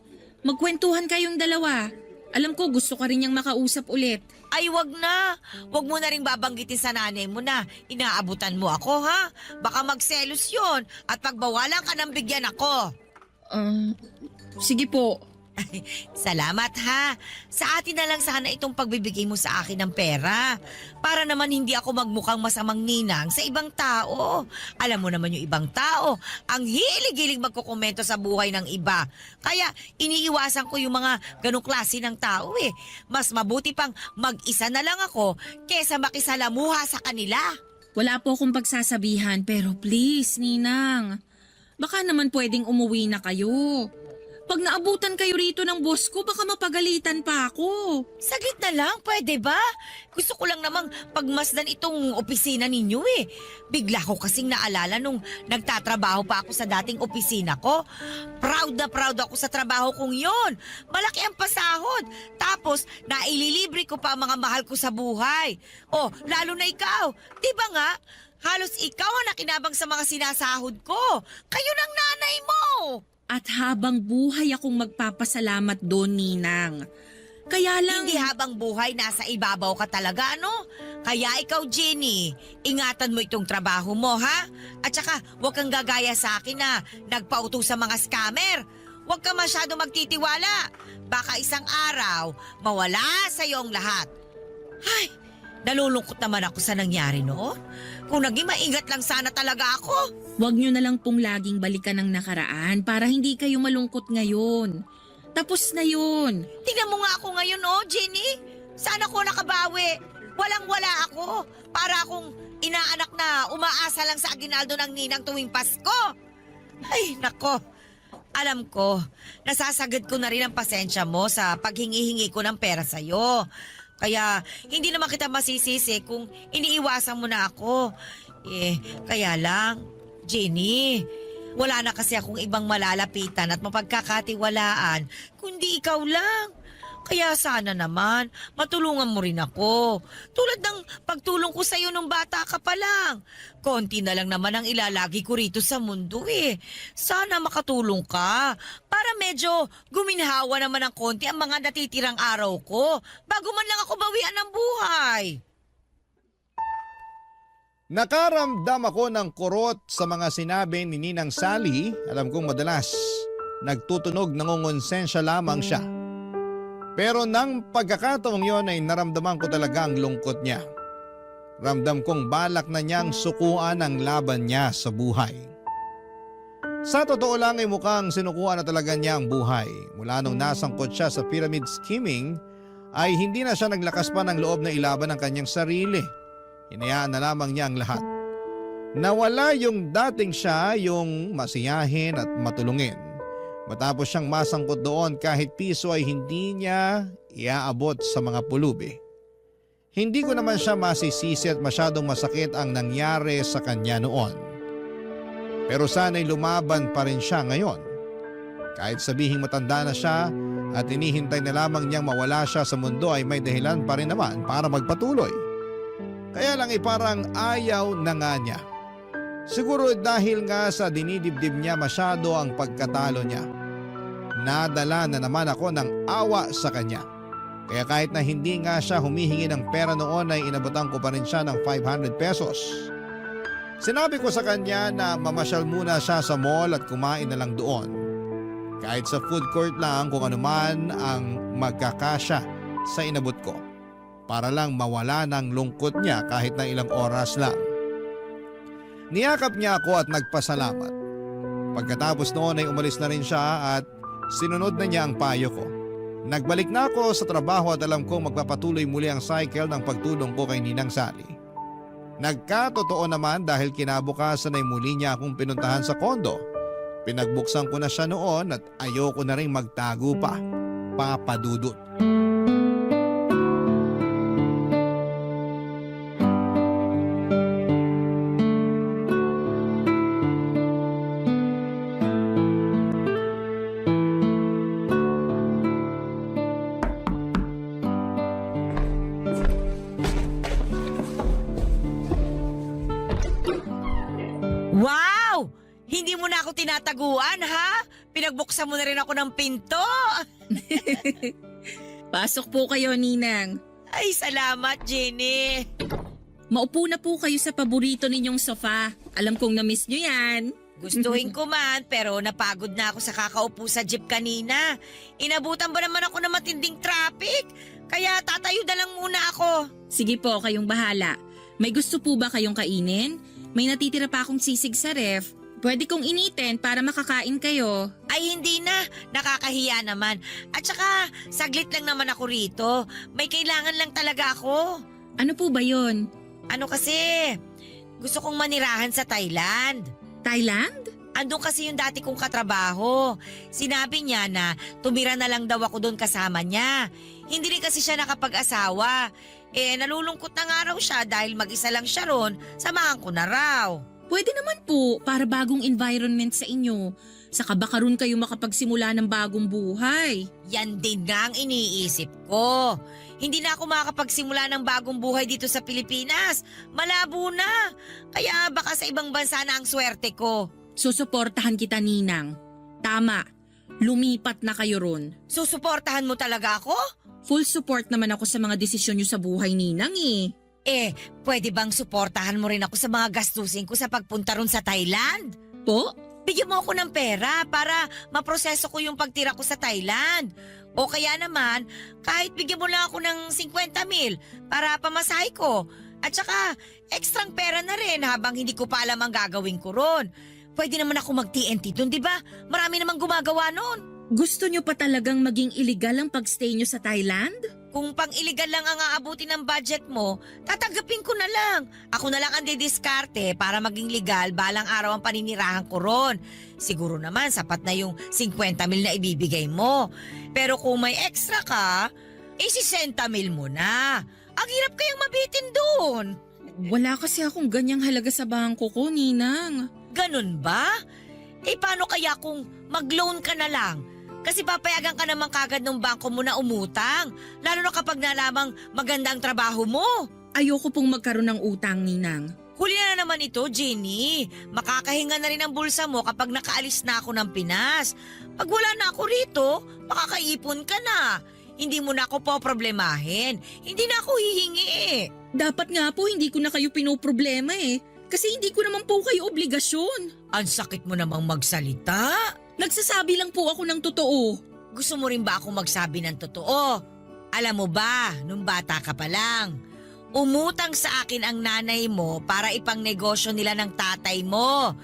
Magkwentuhan kayong dalawa. Alam ko gusto ka rin niyang makausap ulit. Ay, wag na. Wag mo na rin babanggitin sa nanay mo na inaabutan mo ako, ha? Baka magselos yun at pagbawalan ka ng bigyan ako. Sige po. Salamat, ha? Sa atin na lang sana itong pagbibigay mo sa akin ng pera. Para naman hindi ako magmukhang masamang ninang sa ibang tao. Alam mo naman yung ibang tao, ang hilig-hilig magkukomento sa buhay ng iba. Kaya iniiwasan ko yung mga ganong klase ng tao eh. Mas mabuti pang mag-isa na lang ako kesa makisalamuha sa kanila. Wala po akong pagsasabihan pero please, Ninang. Baka naman pwedeng umuwi na kayo. Pag naabutan kayo rito ng boss ko, baka mapagalitan pa ako. Saglit na lang, pwede ba? Gusto ko lang namang pagmasdan itong opisina ninyo eh. Bigla ko kasing naalala nung nagtatrabaho pa ako sa dating opisina ko. Proud na proud ako sa trabaho kong yon. Malaki ang pasahod. Tapos, naililibre ko pa ang mga mahal ko sa buhay. Oh, lalo na ikaw. Diba nga? Halos ikaw ang nakinabang sa mga sinasahod ko. Kayo ng nanay mo. At habang buhay akong magpapasalamat doon, Ninang. Kaya lang... Hindi habang buhay, nasa ibabaw ka talaga, ano? Kaya ikaw, Jenny, ingatan mo itong trabaho mo, ha? At saka, huwag kang gagaya sa akin na nagpauto sa mga scammer. Huwag ka masyado magtitiwala. Baka isang araw, mawala sa iyo ang lahat. Ay, nalulungkot naman ako sa nangyari, no? Kung naging maingat lang sana talaga ako. Huwag nyo na lang pong laging balikan ng nakaraan para hindi kayo malungkot ngayon. Tapos na yun. Tingnan mo nga ako ngayon, oh, Jenny. Sana ko nakabawi. Walang-wala ako. ako. Para akong inaanak na umaasa lang sa aginaldo ng ninang tuwing Pasko. Ay, nako. Alam ko, nasasagad ko na rin ang pasensya mo sa paghingi-hingi ko ng pera sa'yo. Kaya hindi naman kita masisisi kung iniiwasan mo na ako. Kaya lang, Jenny, wala na kasi akong ibang malalapitan at mapagkakatiwalaan kundi ikaw lang. Kaya sana naman, matulungan mo rin ako. Tulad ng pagtulong ko sa'yo nung bata ka pa lang. Konti na lang naman ang ilalagi ko rito sa mundo eh. Sana makatulong ka para medyo guminhawa naman ng konti ang mga natitirang araw ko bago man lang ako bawian ng buhay. Nakaramdam ako ng kurot sa mga sinabi ni Ninang Sally. Alam kong madalas nagtutunog, nangungonsensya lamang siya. Pero nang pagkakataong yon ay naramdaman ko talaga ang lungkot niya. Ramdam kong balak na niyang sukuan ang laban niya sa buhay. Sa totoo lang ay mukhang sinukuan na talaga niya ang buhay. Mula nung nasangkot siya sa pyramid scheming ay hindi na siya naglakas pa ng loob na ilaban ang kanyang sarili. Hinayaan na lamang niya ang lahat. Nawala yung dating siya, yung masiyahin at matulungin. Matapos siyang masangkot doon kahit piso ay hindi niya iaabot sa mga pulubi. Hindi ko naman siya masisisi at masyadong masakit ang nangyari sa kanya noon. Pero sana'y lumaban pa rin siya ngayon. Kahit sabihing matanda na siya at inihintay na lamang niyang mawala siya sa mundo ay may dahilan pa rin naman para magpatuloy. Kaya lang ay parang ayaw na nga niya. Siguro dahil nga sa dinidibdib niya masyado ang pagkatalo niya. Nadala na naman ako ng awa sa kanya. Kaya kahit na hindi nga siya humihingi ng pera noon ay inabutan ko pa rin siya ng 500 pesos. Sinabi ko sa kanya na mamasyal muna siya sa mall at kumain na lang doon. Kahit sa food court lang kung anuman ang magkakasya sa inabot ko. Para lang mawala ng lungkot niya kahit na ilang oras lang. Niyakap niya ako at nagpasalamat. Pagkatapos noon ay umalis na rin siya at sinunod na niya ang payo ko. Nagbalik na ako sa trabaho at alam kong magpapatuloy muli ang cycle ng pagtulong ko kay Ninang Sally. Nagkatotoo naman dahil kinabukasan ay muli niya akong pinuntahan sa kondo. Pinagbuksan ko na siya noon at ayoko na rin magtago pa. Papadudot. Wow! Hindi mo na ako tinataguan, ha? Pinagbuksan mo na rin ako ng pinto. Pasok po kayo, Ninang. Ay, salamat, Jenny. Maupo na po kayo sa paborito ninyong sofa. Alam kong na-miss nyo yan. Gustuhin ko man, pero napagod na ako sa kakaupo sa jeep kanina. Inabutan ba naman ako ng matinding traffic? Kaya tatayo na lang muna ako. Sige po, kayong bahala. May gusto po ba kayong kainin? May natitira pa akong sisig sa ref. Pwede kong initin para makakain kayo. Ay, hindi na. Nakakahiya naman. At saka, saglit lang naman ako rito. May kailangan lang talaga ako. Ano po ba yon? Ano kasi, gusto kong manirahan sa Thailand. Thailand? Andun kasi yung dati kong katrabaho. Sinabi niya na tumira na lang daw ako doon kasama niya. Hindi rin kasi siya nakapag-asawa. Nalulungkot na nga raw siya dahil mag-isa lang siya ron. Samahan ko na raw. Pwede naman po, para bagong environment sa inyo. Saka baka ron kayo makapagsimula ng bagong buhay. Yan din nga ang iniisip ko. Hindi na ako makakapagsimula ng bagong buhay dito sa Pilipinas. Malabo na. Kaya baka sa ibang bansa na ang swerte ko. Susuportahan kita, Ninang. Tama, lumipat na kayo ron. Susuportahan mo talaga ako? Full support naman ako sa mga desisyon nyo sa buhay, Ninang eh. Pwede bang suportahan mo rin ako sa mga gastusin ko sa pagpunta ron sa Thailand? Po? Bigyan mo ako ng pera para maproseso ko yung pagtira ko sa Thailand. O kaya naman, kahit bigyan mo lang ako ng 50,000 para pamasahe ko. At saka, ekstrang pera na rin habang hindi ko pa alam ang gagawin ko ron. Pwede naman ako mag-TNT dun, di ba? Marami namang gumagawa nun. Gusto nyo pa talagang maging illegal ang pagstay nyo sa Thailand? Kung pang-iligal lang ang aabutin ng budget mo, tatanggapin ko na lang. Ako na lang ang didiskarte para maging legal balang araw ang paninirahan ko ron. Siguro naman sapat na yung 50 mil na ibibigay mo. Pero kung may extra ka, 60 mil mo na. Ang hirap kayang mabitin doon. Wala kasi akong ganyang halaga sa bangko ko, Ninang. Ganun ba? Paano kaya kung mag-loan ka na lang? Kasi papayagan ka naman kagad ng bangko mo na umutang. Lalo na kapag nalamang maganda ang trabaho mo. Ayoko pong magkaroon ng utang, Ninang. Huli na naman ito, Jenny. Makakahinga na rin ang bulsa mo kapag nakaalis na ako ng Pinas. Pag wala na ako rito, makakaipon ka na. Hindi mo na ako poproblemahin. Hindi na ako hihingi eh. Dapat nga po hindi ko na kayo pinoproblema eh. Kasi hindi ko naman po kayo obligasyon. Ang sakit mo namang magsalita. Nagsasabi lang po ako ng totoo. Gusto mo rin ba akong magsabi ng totoo? Alam mo ba, nung bata ka pa lang, umutang sa akin ang nanay mo para ipang negosyo nila ng tatay mo.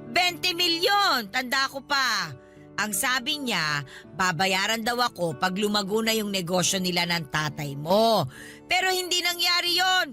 20 milyon, tanda ko pa. Ang sabi niya, babayaran daw ako pag lumago na yung negosyo nila ng tatay mo. Pero hindi nangyari yon.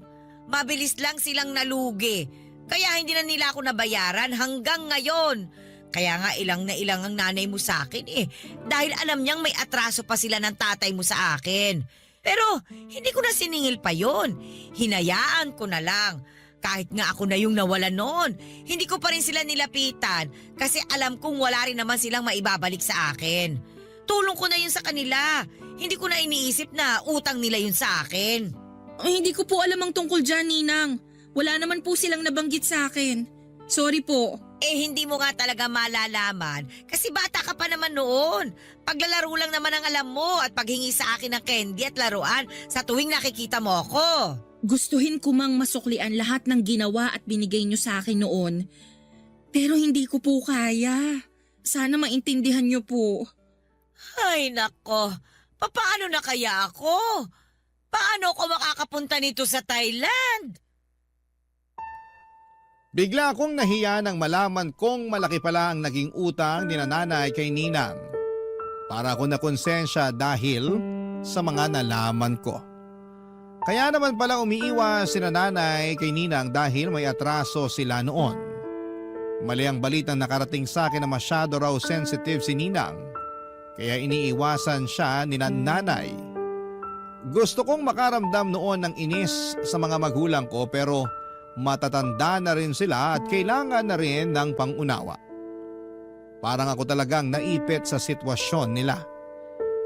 Mabilis lang silang nalugi. Kaya hindi na nila ako nabayaran hanggang ngayon. Kaya nga ilang na ilang ang nanay mo sa akin eh. Dahil alam niyang may atraso pa sila ng tatay mo sa akin. Pero hindi ko na siningil pa yon. Hinayaan ko na lang. Kahit nga ako na yung nawala noon, hindi ko pa rin sila nilapitan kasi alam kong wala rin naman silang maibabalik sa akin. Tulong ko na yun sa kanila. Hindi ko na iniisip na utang nila yun sa akin. Ay, hindi ko po alam ang tungkol dyan, Ninang. Wala naman po silang nabanggit sa akin. Sorry po. Hindi mo nga talaga malalaman kasi bata ka pa naman noon. Paglalaro lang naman ang alam mo at paghingi sa akin ng candy at laruan sa tuwing nakikita mo ako. Gustuhin ko mang masuklian lahat ng ginawa at binigay niyo sa akin noon. Pero hindi ko po kaya. Sana maintindihan niyo po. Ay nako, paano na kaya ako? Paano ako makakapunta nito sa Thailand? Bigla akong nahiya nang malaman kong malaki pala ang naging utang ni nanay kay Ninang. Para ako nakonsensya dahil sa mga nalaman ko. Kaya naman pala umiiwas si nanay kay Ninang dahil may atraso sila noon. Mali ang balitang nakarating sa akin na masyado raw sensitive si Ninang. Kaya iniiwasan siya ni nanay. Gusto kong makaramdam noon ng inis sa mga magulang ko pero matatanda na rin sila at kailangan na rin ng pangunawa. Parang ako talagang naipit sa sitwasyon nila.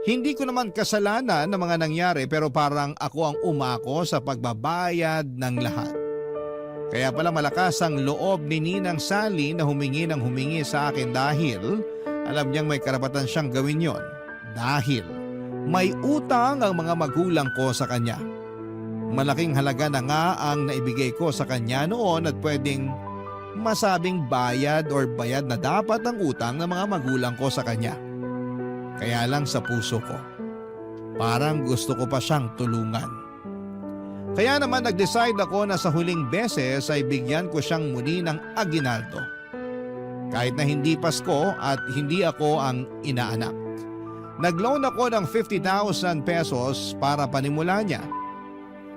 Hindi ko naman kasalanan ng mga nangyari pero parang ako ang umako sa pagbabayad ng lahat. Kaya pala malakas ang loob ni Ninang Sally na humingi ng humingi sa akin dahil alam niyang may karapatan siyang gawin yon. Dahil may utang ang mga magulang ko sa kanya. Malaking halaga na nga ang naibigay ko sa kanya noon at pwedeng masabing bayad or bayad na dapat ang utang ng mga magulang ko sa kanya. Kaya lang sa puso ko, parang gusto ko pa siyang tulungan. Kaya naman nag-decide ako na sa huling beses ay bigyan ko siyang muli ng aginaldo. Kahit na hindi Pasko at hindi ako ang inaanak. Nag-loan ako ng 50,000 pesos para panimula niya.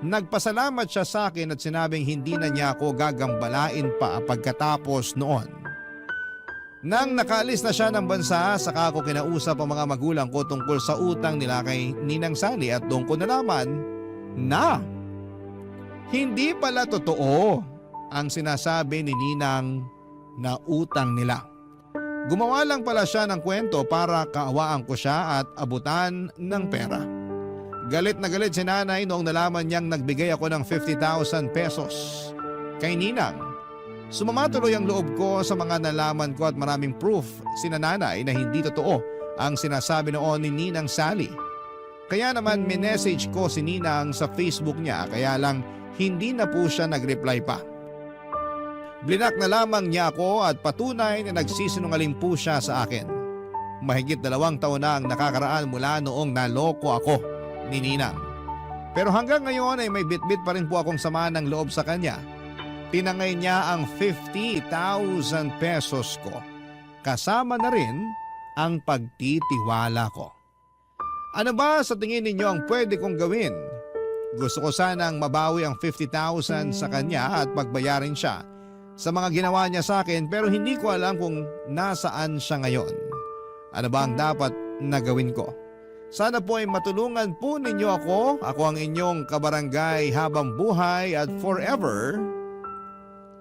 Nagpasalamat siya sa akin at sinabing hindi na niya ako gagambalain pa pagkatapos noon. Nang nakaalis na siya ng bansa, saka ako kinausap ang mga magulang ko tungkol sa utang nila kay Ninang Sally at doon ko nalaman na hindi pala totoo ang sinasabi ni Ninang na utang nila. Gumawa lang pala siya ng kwento para kaawaan ko siya at abutan ng pera. Galit na galit si nanay noong nalaman niyang nagbigay ako ng 50,000 pesos kay Ninang. Sumama tuloy ang loob ko sa mga nalaman ko at maraming proof si nanay na hindi totoo ang sinasabi noon ni Ninang Sally. Kaya naman minessage ko si Ninang sa Facebook niya kaya lang hindi na po siya nag-reply pa. Blinak na lamang niya ako at patunay na nagsisinungaling po siya sa akin. Mahigit 2 taon na ang nakakaraan mula noong naloko ako ni Ninang. Pero hanggang ngayon ay may bitbit pa rin po akong sama ng loob sa kanya. Tinangay niya ang 50,000 pesos ko. Kasama na rin ang pagtitiwala ko. Ano ba sa tingin ninyo ang pwede kong gawin? Gusto ko sanang mabawi ang 50,000 sa kanya at pagbayarin siya sa mga ginawa niya sa akin pero hindi ko alam kung nasaan siya ngayon. Ano ba ang dapat na gawin ko? Sana po ay matulungan po ninyo ako. Ako ang inyong kabarangay habang buhay at forever,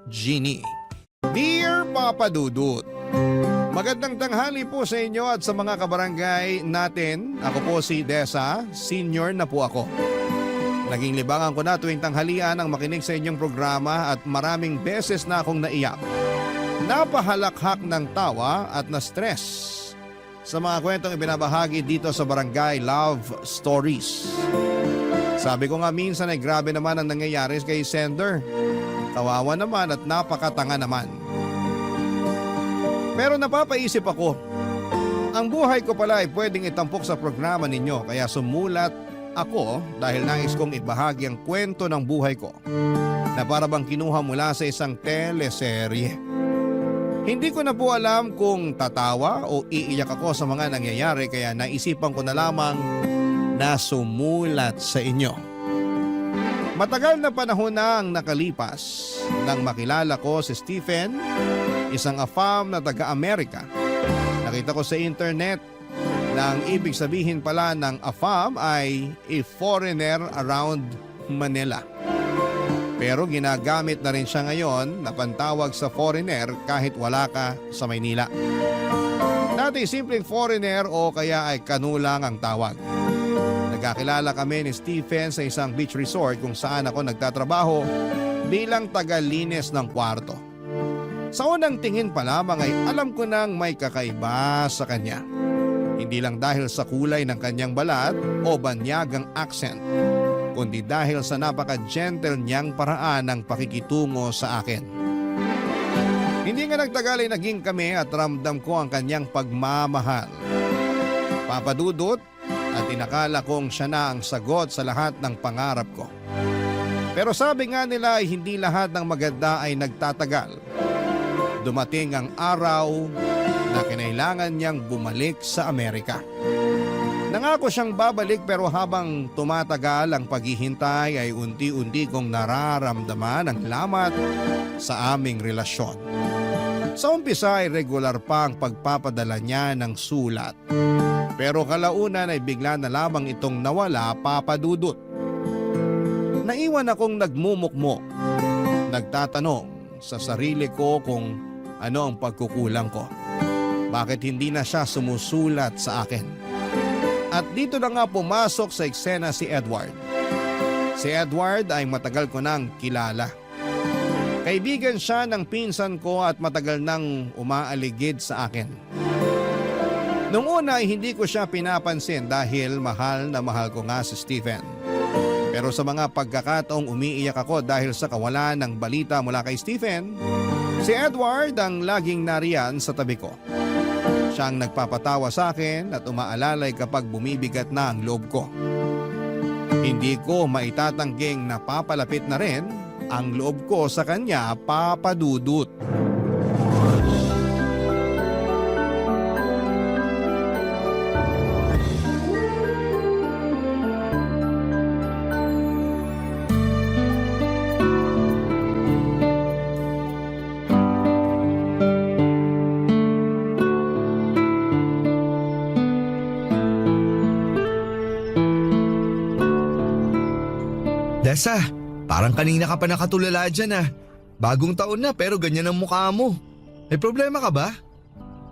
Jeannie. Dear Papa Dudut, magandang tanghali po sa inyo at sa mga kabarangay natin. Ako po si Desa, senior na po ako. Naging libangan ko na tuwing tanghalian ang makinig sa inyong programa at maraming beses na akong naiyak. Napahalakhak ng tawa at na-stress sa mga kwentong ibinabahagi dito sa Barangay Love Stories. Sabi ko nga minsan ay grabe naman ang nangyayari kay Sender. Kawawa naman at napakatanga naman. Pero napapaisip ako, ang buhay ko pala ay pwedeng itampok sa programa ninyo kaya sumulat ako dahil nais kong ibahagi ang kwento ng buhay ko na para bang kinuha mula sa isang teleserye. Hindi ko na po alam kung tatawa o iiyak ako sa mga nangyayari kaya naisipan ko na lamang na sumulat sa inyo. Matagal na panahon na ang nakalipas nang makilala ko si Stephen, isang AFAM na taga-Amerika. Nakita ko sa internet na ang ibig sabihin pala ng AFAM ay a foreigner around Manila. Pero ginagamit na rin siya ngayon na pantawag sa foreigner kahit wala ka sa Maynila. Dati simpleng foreigner o kaya ay kanulang ang tawag. Nagkakilala kami ni Stephen sa isang beach resort kung saan ako nagtatrabaho bilang taga-linis ng kwarto. Sa unang tingin pa lamang ay alam ko nang may kakaiba sa kanya. Hindi lang dahil sa kulay ng kanyang balat o banyagang accent, kundi dahil sa napaka-gentle niyang paraan ng pakikitungo sa akin. Hindi nga nagtagal ay naging kami at ramdam ko ang kanyang pagmamahal. Papadudot at inakala kong siya na ang sagot sa lahat ng pangarap ko. Pero sabi nga nila ay hindi lahat ng maganda ay nagtatagal. Dumating ang araw na kinailangan niyang bumalik sa Amerika. Nangako siyang babalik pero habang tumatagal ang paghihintay ay unti-unti kong nararamdaman ang lamat sa aming relasyon. Sa umpisa ay regular pa ang pagpapadala niya ng sulat. Pero kalaunan ay bigla na lamang itong nawala, papadudot. Naiwan akong nagmumukmok, nagtatanong sa sarili ko kung ano ang pagkukulang ko. Bakit hindi na siya sumusulat sa akin? At dito na nga pumasok sa eksena si Edward. Si Edward ay matagal ko nang kilala. Kaibigan siya ng pinsan ko at matagal nang umaaligid sa akin. Noong una ay hindi ko siya pinapansin dahil mahal na mahal ko nga si Stephen. Pero sa mga pagkakataong umiiyak ako dahil sa kawalan ng balita mula kay Stephen, si Edward ang laging nariyan sa tabi ko. Siya ang nagpapatawa sa akin at umaalalay kapag bumibigat na ang loob ko. Hindi ko maitatangging napapalapit na rin ang loob ko sa kanya, papadudot. Desa, parang kanina ka pa nakatulala dyan ah. Bagong taon na pero ganyan ang mukha mo. May problema ka ba?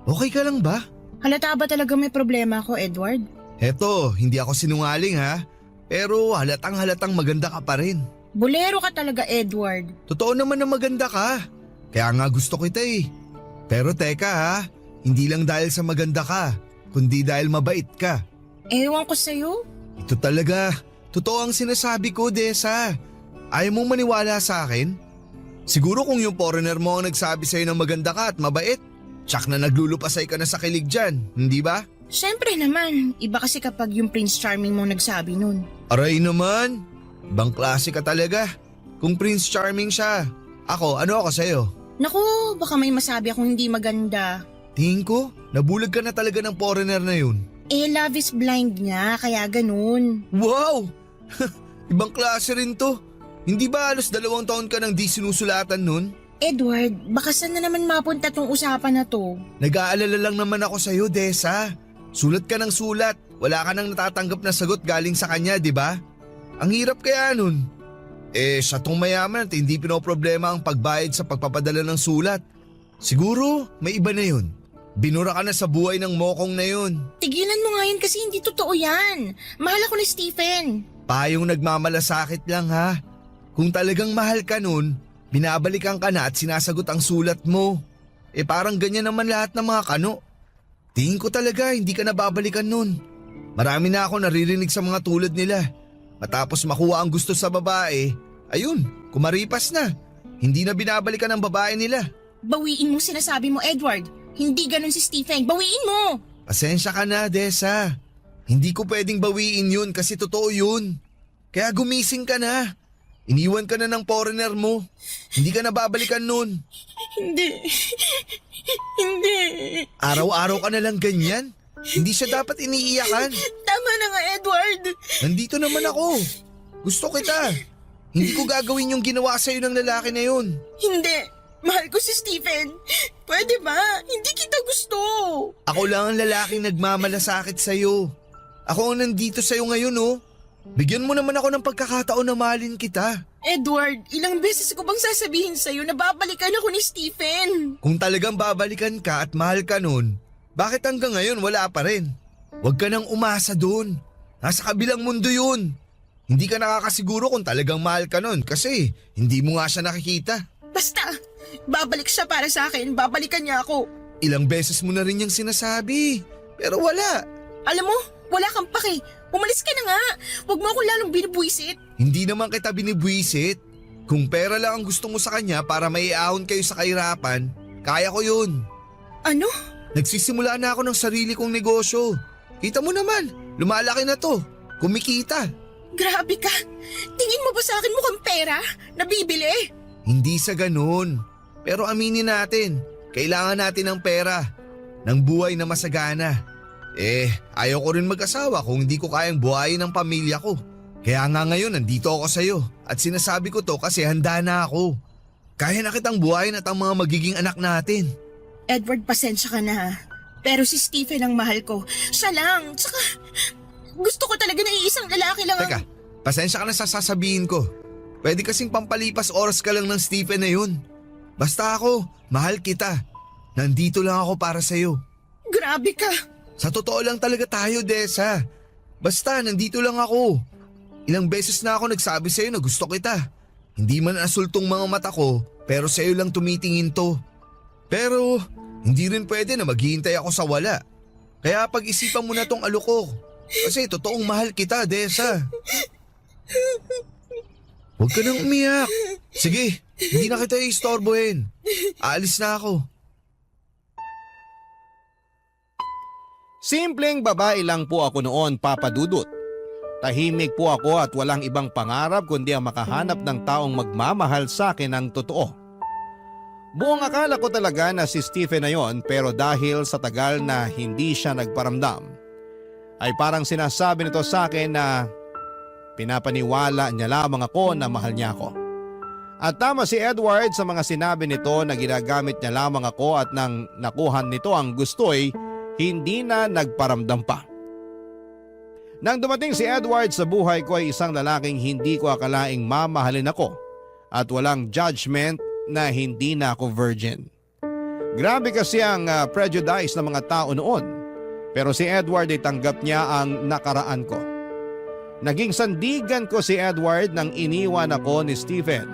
Okay ka lang ba? Halata ba talaga may problema ako, Edward? Heto, hindi ako sinungaling ha. Pero halatang maganda ka pa rin. Bolero ka talaga, Edward. Totoo naman na maganda ka. Kaya nga gusto kita eh. Pero teka ha, hindi lang dahil sa maganda ka, kundi dahil mabait ka. Ewan ko sa'yo. Ito talaga, totoo ang sinasabi ko, Desa. Ayaw mong maniwala sa akin? Siguro kung yung foreigner mo ang nagsabi sa'yo ng maganda ka at mabait, tsak na naglulupasay ka na sa kilig dyan, hindi ba? Siyempre naman, iba kasi kapag yung Prince Charming mo nagsabi nun. Aray naman, ibang klase ka talaga. Kung Prince Charming siya, ano ako sa'yo? Naku, baka may masabi akong hindi maganda. Tingin ko, nabulag ka na talaga ng foreigner na yun. Love is blind nga, kaya ganun. Wow! Ibang klase rin to. Hindi ba halos 2 taon ka nang di sinusulatan nun? Edward, baka saan na naman mapunta tong usapan na to? Nag-aalala lang naman ako sa'yo, Desa. Sulat ka ng sulat. Wala ka nang natatanggap na sagot galing sa kanya, di ba? Ang hirap kaya nun. Siya tong mayaman at hindi pinoproblema ang pagbayad sa pagpapadala ng sulat. Siguro, may iba na yun. Binura ka na sa buhay ng mokong na yun. Tigilan mo nga yan kasi hindi totoo yan. Mahal ako ni Stephen. Payong nagmamalasakit lang ha. Kung talagang mahal ka nun, binabalikan ka na at sinasagot ang sulat mo. Parang ganyan naman lahat ng mga kano. Tingin ko talaga hindi ka nababalikan nun. Marami na ako naririnig sa mga tulad nila. Matapos makuha ang gusto sa babae, ayun, kumaripas na. Hindi na binabalikan ang babae nila. Bawiin mo sinasabi mo, Edward. Hindi ganun si Stephen. Bawiin mo! Pasensya ka na, Desa. Hindi ko pwedeng bawiin yun kasi totoo yun. Kaya gumising ka na. Iniwan ka na ng foreigner mo. Hindi ka na babalikan nun. Hindi. Hindi. Araw-araw ka na lang ganyan. Hindi siya dapat iniiyakan. Tama na nga, Edward. Nandito naman ako. Gusto kita. Hindi ko gagawin yung ginawa sa'yo ng lalaki na yun. Hindi. Mahal ko si Stephen. Pwede ba? Hindi kita gusto. Ako lang ang lalaking nagmamalasakit sa'yo. Ako ang nandito sa'yo ngayon, oh. Bigyan mo naman ako ng pagkakataon na mahalin kita. Edward, ilang beses ko bang sasabihin sa'yo na babalikan ako ni Stephen? Kung talagang babalikan ka at mahal ka nun, bakit hanggang ngayon wala pa rin? Huwag ka nang umasa dun. Nasa kabilang mundo yun. Hindi ka nakakasiguro kung talagang mahal ka nun kasi hindi mo nga siya nakikita. Basta, babalik siya para sa akin. Babalikan niya ako. Ilang beses mo na rin yung sinasabi, pero wala. Alam mo, wala kang pake. Umalis ka na nga. Huwag mo ako lalong binubwisit. Hindi naman kita binibwisit. Kung pera lang ang gusto mo sa kanya para maiahon kayo sa kahirapan, kaya ko yun. Ano? Nagsisimula na ako ng sarili kong negosyo. Kita mo naman, lumalaki na to. Kumikita. Grabe ka. Tingin mo ba sa akin mukhang pera? Nabibili? Hindi sa ganun. Pero aminin natin, kailangan natin ng pera. Ng buhay na masagana. Ayaw ko rin mag-asawa kung hindi ko kayang buhayin ang pamilya ko. Kaya nga ngayon nandito ako sa'yo at sinasabi ko to kasi handa na ako. Kaya na kitang buhayin at ang mga magiging anak natin. Edward, pasensya ka na. Pero si Stephen ang mahal ko. Siya lang. Tsaka gusto ko talaga na iisang lalaki lang. Teka, pasensya ka na sa sasabihin ko. Pwede kasing pampalipas oras ka lang ng Stephen na yun. Basta ako, mahal kita. Nandito lang ako para sa'yo. Grabe ka. Sa totoo lang talaga tayo, Desa. Basta, nandito lang ako. Ilang beses na ako nagsabi sa'yo na gusto kita. Hindi man asultong mga mata ko, pero sa'yo lang tumitingin to. Pero, hindi rin pwede na maghihintay ako sa wala. Kaya pag-isipan mo na tong aloko. Kasi totoong mahal kita, Desa. Huwag ka nang umiyak. Sige, hindi na kita istorbohin. Aalis na ako. Simpleng babae lang po ako noon, Papa Dudut. Tahimik po ako at walang ibang pangarap kundi ang makahanap ng taong magmamahal sa akin ng totoo. Buong akala ko talaga na si Stephen na yon, pero dahil sa tagal na hindi siya nagparamdam, ay parang sinasabi nito sa akin na pinapaniwala niya lamang ako na mahal niya ako. At tama si Edward sa mga sinabi nito na ginagamit niya lamang ako at nang nakuhan nito ang gusto'y hindi na nagparamdam pa. Nang dumating si Edward sa buhay ko ay isang lalaking hindi ko akalaing mamahalin ako at walang judgment na hindi na ako virgin. Grabe kasi ang prejudice ng mga tao noon, pero si Edward ay tanggap niya ang nakaraan ko. Naging sandigan ko si Edward nang iniwan ako ni Stephen.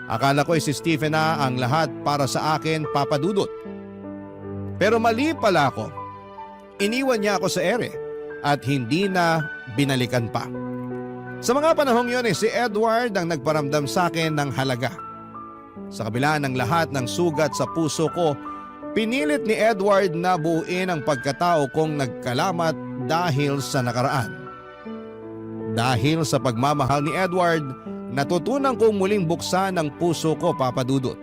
Akala ko ay si Stephen na ang lahat para sa akin, Papa Dudut. Pero mali pala ako. Iniwan niya ako sa ere at hindi na binalikan pa. Sa mga panahong yun si Edward ang nagparamdam sa akin ng halaga. Sa kabila ng lahat ng sugat sa puso ko, pinilit ni Edward na buuin ang pagkatao kong nagkalamat dahil sa nakaraan. Dahil sa pagmamahal ni Edward, natutunan kong muling buksan ang puso ko, Papa Dudut.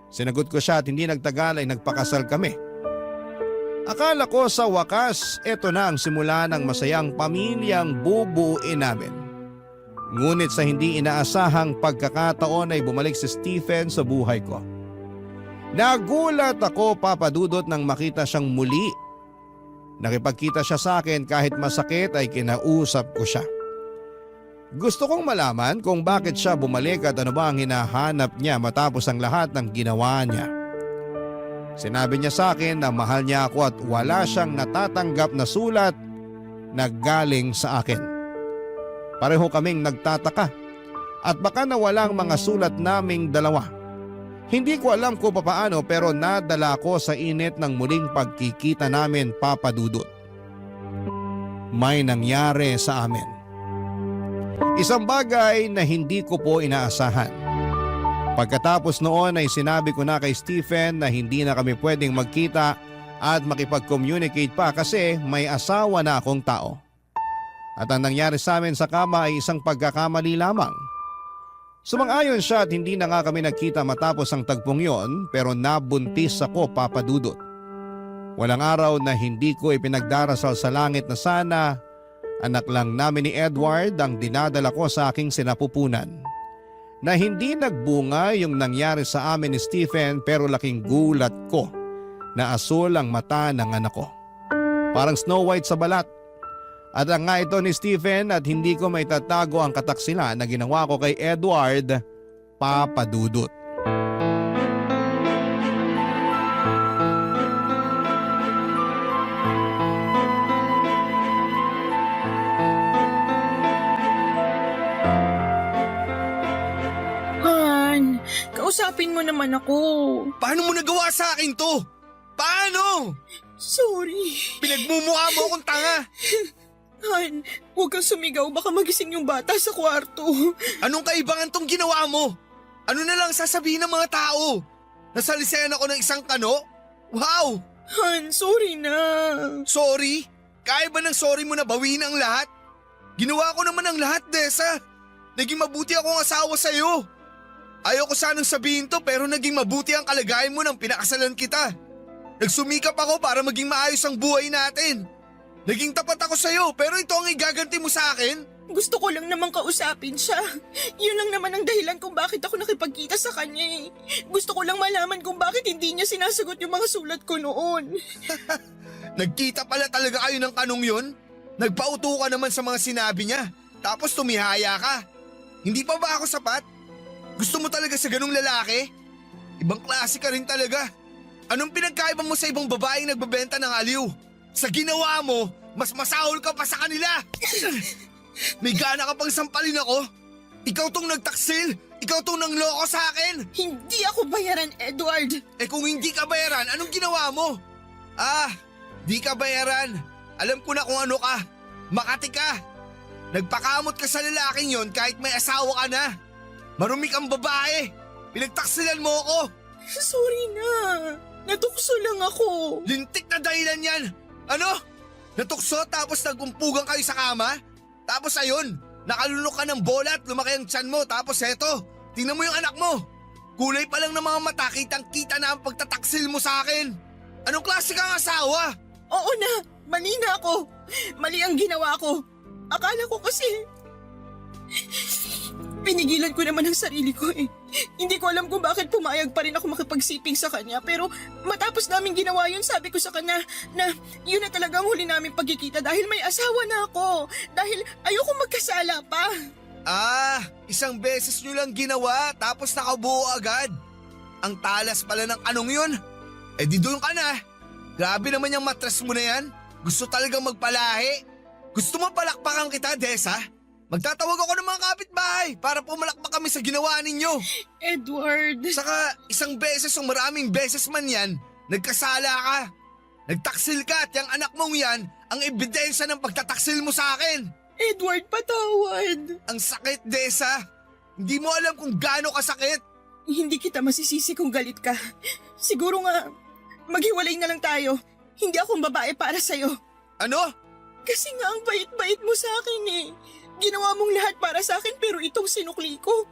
Sinagot ko siya at hindi nagtagal ay nagpakasal kami. Akala ko sa wakas, eto na ang simula ng masayang pamilyang bubuuin namin. Ngunit sa hindi inaasahang pagkakataon ay bumalik si Stephen sa buhay ko. Nagulat ako, Papa Dudut, nang makita siyang muli. Nakipagkita siya sa akin kahit masakit ay kinausap ko siya. Gusto kong malaman kung bakit siya bumalik at ano ba ang hinahanap niya matapos ang lahat ng ginawa niya. Sinabi niya sa akin na mahal niya ako at wala siyang natatanggap na sulat na galing sa akin. Pareho kaming nagtataka at baka nawala ang mga sulat naming dalawa. Hindi ko alam kung papaano pero nadala ko sa init ng muling pagkikita namin, Papa Dudut. May nangyari sa amin. Isang bagay na hindi ko po inaasahan. Pagkatapos noon ay sinabi ko na kay Stephen na hindi na kami pwedeng magkita at makipag-communicate pa kasi may asawa na akong tao. At ang nangyari sa amin sa kama ay isang pagkakamali lamang. Sumang-ayon siya at hindi na nga kami nagkita matapos ang tagpong yon pero nabuntis ako, Papa Dudut. Walang araw na hindi ko ipinagdarasal sa langit na sana anak lang namin ni Edward ang dinadala ko sa aking sinapupunan. Na hindi nagbunga yung nangyari sa amin ni Stephen pero laking gulat ko na asul ang mata ng anak ko. Parang Snow White sa balat. At ang nga ito ni Stephen at hindi ko maitatago ang kataksilan na ginawa ko kay Edward, Papa Dudut. Han, kausapin mo naman ako. Paano mo nagawa sa akin to? Paano? Sorry. Pinagmumukha mo akong tanga. Han, huwag kang sumigaw. Baka magising yung bata sa kwarto. Anong kaibangan tong ginawa mo? Ano na lang sasabihin ng mga tao? Nasalisayan ako ng isang kano? Wow! Han, sorry na. Sorry? Kaya ba ng sorry mo na bawiin ang lahat? Ginawa ko naman ang lahat, Desa. Naging mabuti akong asawa sa'yo. Ayoko sanang sabihin to pero naging mabuti ang kalagayan mo nang pinakasalan kita. Nagsumikap ako para maging maayos ang buhay natin. Naging tapat ako sa'yo pero ito ang igaganti mo sa akin? Gusto ko lang naman kausapin siya. Yun lang naman ang dahilan kung bakit ako nakipagkita sa kanya eh. Gusto ko lang malaman kung bakit hindi niya sinasagot yung mga sulat ko noon. Nagkita pala talaga kayo ng kanong yun? Nagpauto ka naman sa mga sinabi niya. Tapos tumihaya ka. Hindi pa ba ako sapat? Gusto mo talaga sa ganung lalaki? Ibang klase ka rin talaga. Anong pinagkaiba mo sa ibang babaeng nagbebenta ng aliw? Sa ginawa mo, mas masahol ka pa sa kanila. May gana ka pang sampalin ako? Ikaw tong nagtaksil? Ikaw tong nangloko sa akin? Hindi ako bayaran, Edward. Eh kung hindi ka bayaran, anong ginawa mo? Di ka bayaran. Alam ko na kung ano ka. Makati ka. Nagpakamot ka sa lalaking yon kahit may asawa ka na. Marumi kang babae. Pinagtaksilan mo ako. Sorry na. Natukso lang ako. Lintik na dahilan yan. Ano? Natukso tapos nagumpugan kayo sa kama? Tapos ayun, nakalunok ka ng bola at lumaki ang tiyan mo. Tapos eto, tingnan mo yung anak mo. Kulay pa lang ng mga mata, kitang-kita na ang pagtataksil mo sa akin. Anong klase kang asawa? Oo na. Mali na ako. Mali ang ginawa ko. Akala ko kasi... Pinigilan ko naman ang sarili ko eh. Hindi ko alam kung bakit pumayag pa rin ako makipagsiping sa kanya. Pero matapos namin ginawa yun, sabi ko sa kanya na yun na talaga ang huli namin pagkikita dahil may asawa na ako. Dahil ayoko magkasala pa. Isang beses nyo lang ginawa tapos nakabuo agad. Ang talas pala ng anong yun. Eh di doon ka na. Grabe naman yung matras mo na yan. Gusto talagang magpalahi. Gusto mo palakpakan kita, Desa? Magtatawag ako ng mga kapitbahay para pumalakpak kami sa ginawa ninyo. Edward. Saka isang beses o maraming beses man yan, nagkasala ka. Nagtaksil ka at yung anak mong yan ang ebidensya ng pagtataksil mo sa akin. Edward, patawad. Ang sakit, Desa. Hindi mo alam kung gaano kasakit. Hindi kita masisisi kung galit ka. Siguro nga, maghiwalay na lang tayo. Hindi akong babae para sa'yo. Ano? Kasi nga ang bait-bait mo sa akin eh. Ginawa mong lahat para sa akin pero itong sinukli ko.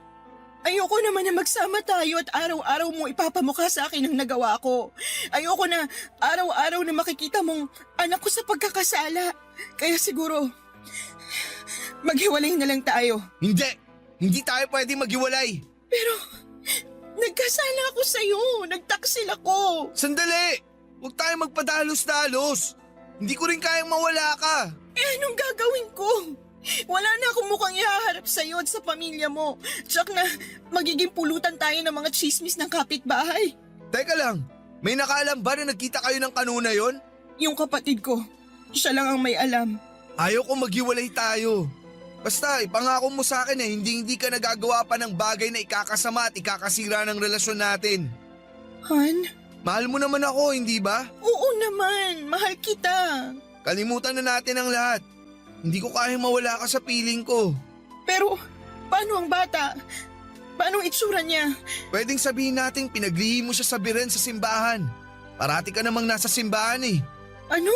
Ayoko naman na magsama tayo at araw-araw mo ipapamukha sa akin ang nagawa ko. Ayoko na araw-araw na makikita mong anak ko sa pagkakasala. Kaya siguro, maghiwalay na lang tayo. Hindi! Hindi tayo pwede maghiwalay! Pero, nagkasala ako sa'yo. Nagtaksil ako. Sandali! Huwag tayo magpadalos-dalos! Hindi ko rin kayang mawala ka! Eh anong gagawin ko? Wala na akong mukhang ihaharap sa'yo at sa pamilya mo. Tsak na magiging pulutan tayo ng mga chismis ng kapitbahay. Teka lang, may nakaalam ba na nagkita kayo ng kanuna yon? Yung kapatid ko, siya lang ang may alam. Ayaw ko maghiwalay tayo. Basta ipangako mo sa akin na hindi ka nagagawa pa ng bagay na ikakasama at ikakasira ng relasyon natin. Han? Mahal mo naman ako, hindi ba? Oo naman, mahal kita. Kalimutan na natin ang lahat. Hindi ko kayang mawala ka sa piling ko. Pero, paano ang bata? Paano ang itsura niya? Pwedeng sabihin natin pinaglihi mo siya sa biren sa simbahan. Parati ka namang nasa simbahan eh. Ano?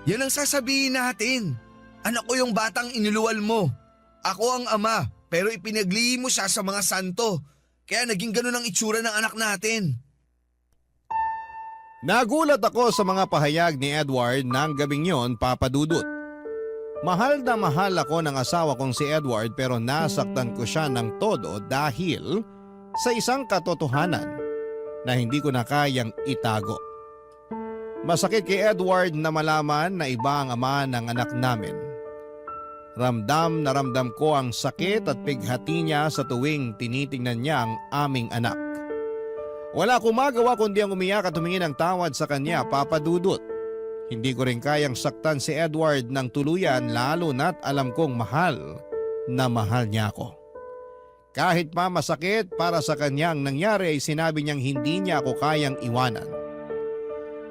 Yan ang sasabihin natin. Anak ko yung batang inuluwal mo. Ako ang ama, pero ipinaglihi mo siya sa mga santo. Kaya naging ganun ang itsura ng anak natin. Nagulat ako sa mga pahayag ni Edward ng gabing yon, Papa Dudut. Mahal na mahal ako ng asawa kong si Edward pero nasaktan ko siya ng todo dahil sa isang katotohanan na hindi ko na kayang itago. Masakit kay Edward na malaman na iba ang ama ng anak namin. Ramdam na ramdam ko ang sakit at pighati niya sa tuwing tinitingnan niya ang aming anak. Wala akong magawa kundi ang umiyak at tumingin ng tawad sa kanya, Papa Dudut. Hindi ko rin kayang saktan si Edward ng tuluyan lalo na't alam kong mahal na mahal niya ako. Kahit pa masakit para sa kanyang nangyari ay sinabi niyang hindi niya ako kayang iwanan.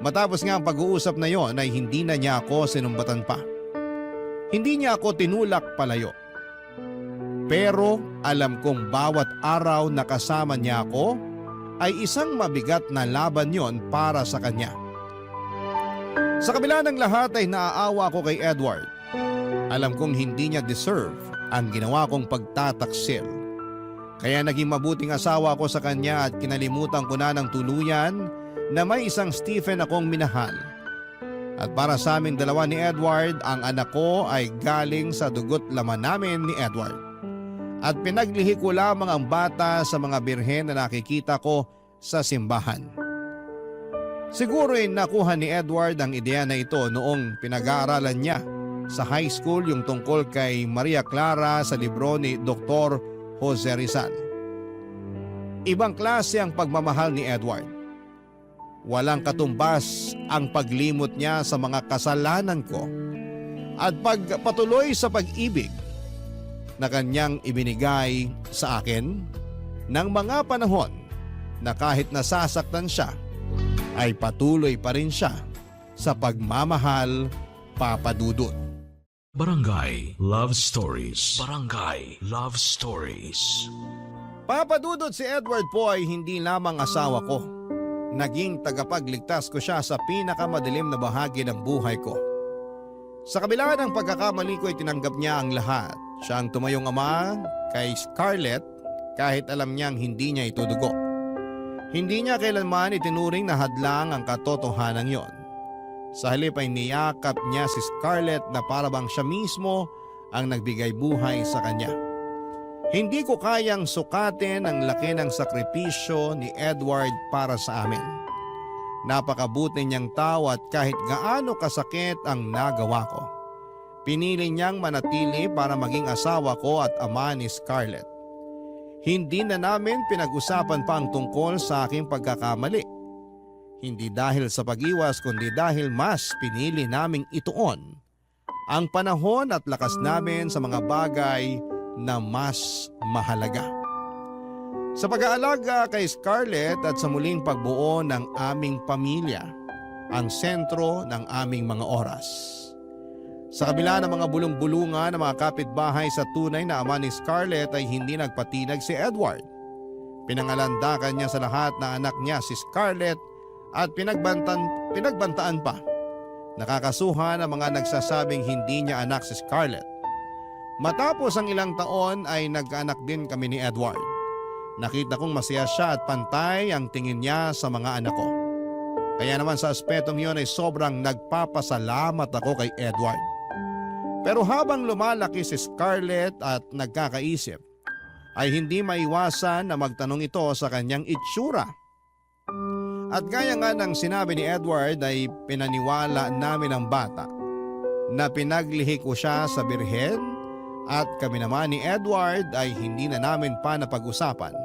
Matapos nga ang pag-uusap na yon ay hindi na niya ako sinumbatan pa. Hindi niya ako tinulak palayo. Pero alam kong bawat araw na kasama niya ako ay isang mabigat na laban yon para sa kanya. Sa kabila ng lahat ay naaawa ko kay Edward. Alam kong hindi niya deserve ang ginawa kong pagtataksil. Kaya naging mabuting asawa ko sa kanya at kinalimutan ko na ng tuluyan na may isang Stephen akong minahal. At para sa aming dalawa ni Edward, ang anak ko ay galing sa dugot laman namin ni Edward. At pinaglihi ko lamang ang bata sa mga birhen na nakikita ko sa simbahan. Siguro ay nakuha ni Edward ang ideya na ito noong pinag-aaralan niya sa high school yung tungkol kay Maria Clara sa libro ni Dr. Jose Rizal. Ibang klase ang pagmamahal ni Edward. Walang katumbas ang paglimot niya sa mga kasalanan ko at pagpatuloy sa pag-ibig na kanyang ibinigay sa akin ng mga panahon na kahit nasasaktan siya ay patuloy pa rin siya sa pagmamahal, Papa Dudut. Barangay Love Stories. Barangay Love Stories. Papa Dudut, si Edward po ay hindi lamang asawa ko. Naging tagapagligtas ko siya sa pinakamadilim na bahagi ng buhay ko. Sa kabila ng pagkakamali ko ay tinanggap niya ang lahat. Siya ang tumayong ama kay Scarlett kahit alam niyang hindi niya ito dugo. Hindi niya kailanman itinuring na hadlang ang katotohanan yon. Sa halip ay niyakap niya si Scarlett na parabang siya mismo ang nagbigay buhay sa kanya. Hindi ko kayang sukatin ang laki ng sakripisyo ni Edward para sa amin. Napakabuti niyang tao at kahit gaano kasakit ang nagawa ko, pinili niyang manatili para maging asawa ko at ama ni Scarlett. Hindi na namin pinag-usapan pa ang tungkol sa aking pagkakamali. Hindi dahil sa pag-iwas kundi dahil mas pinili naming ituon ang panahon at lakas namin sa mga bagay na mas mahalaga. Sa pag-aalaga kay Scarlett at sa muling pagbuo ng aming pamilya, ang sentro ng aming mga oras. Sa kabila ng mga bulong-bulungan ng mga kapitbahay sa tunay na ama ni Scarlett ay hindi nagpatinag si Edward. Pinangalandakan niya sa lahat na anak niya si Scarlett at pinagbantaan pa. Nakakasuhan ang mga nagsasabing hindi niya anak si Scarlett. Matapos ang ilang taon ay nagkaanak din kami ni Edward. Nakita kong masaya siya at pantay ang tingin niya sa mga anak ko. Kaya naman sa aspetong yun ay sobrang nagpapasalamat ako kay Edward. Pero habang lumalaki si Scarlett at nagkakaisip, ay hindi maiwasan na magtanong ito sa kanyang itsura. At gaya nga ng sinabi ni Edward ay pinaniwala namin ang bata na pinaglihi ko siya sa birhen at kami naman ni Edward ay hindi na namin pa napag-usapan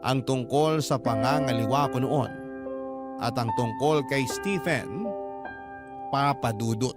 ang tungkol sa pangangaliwa ko noon at ang tungkol kay Stephen, Papa Dudut.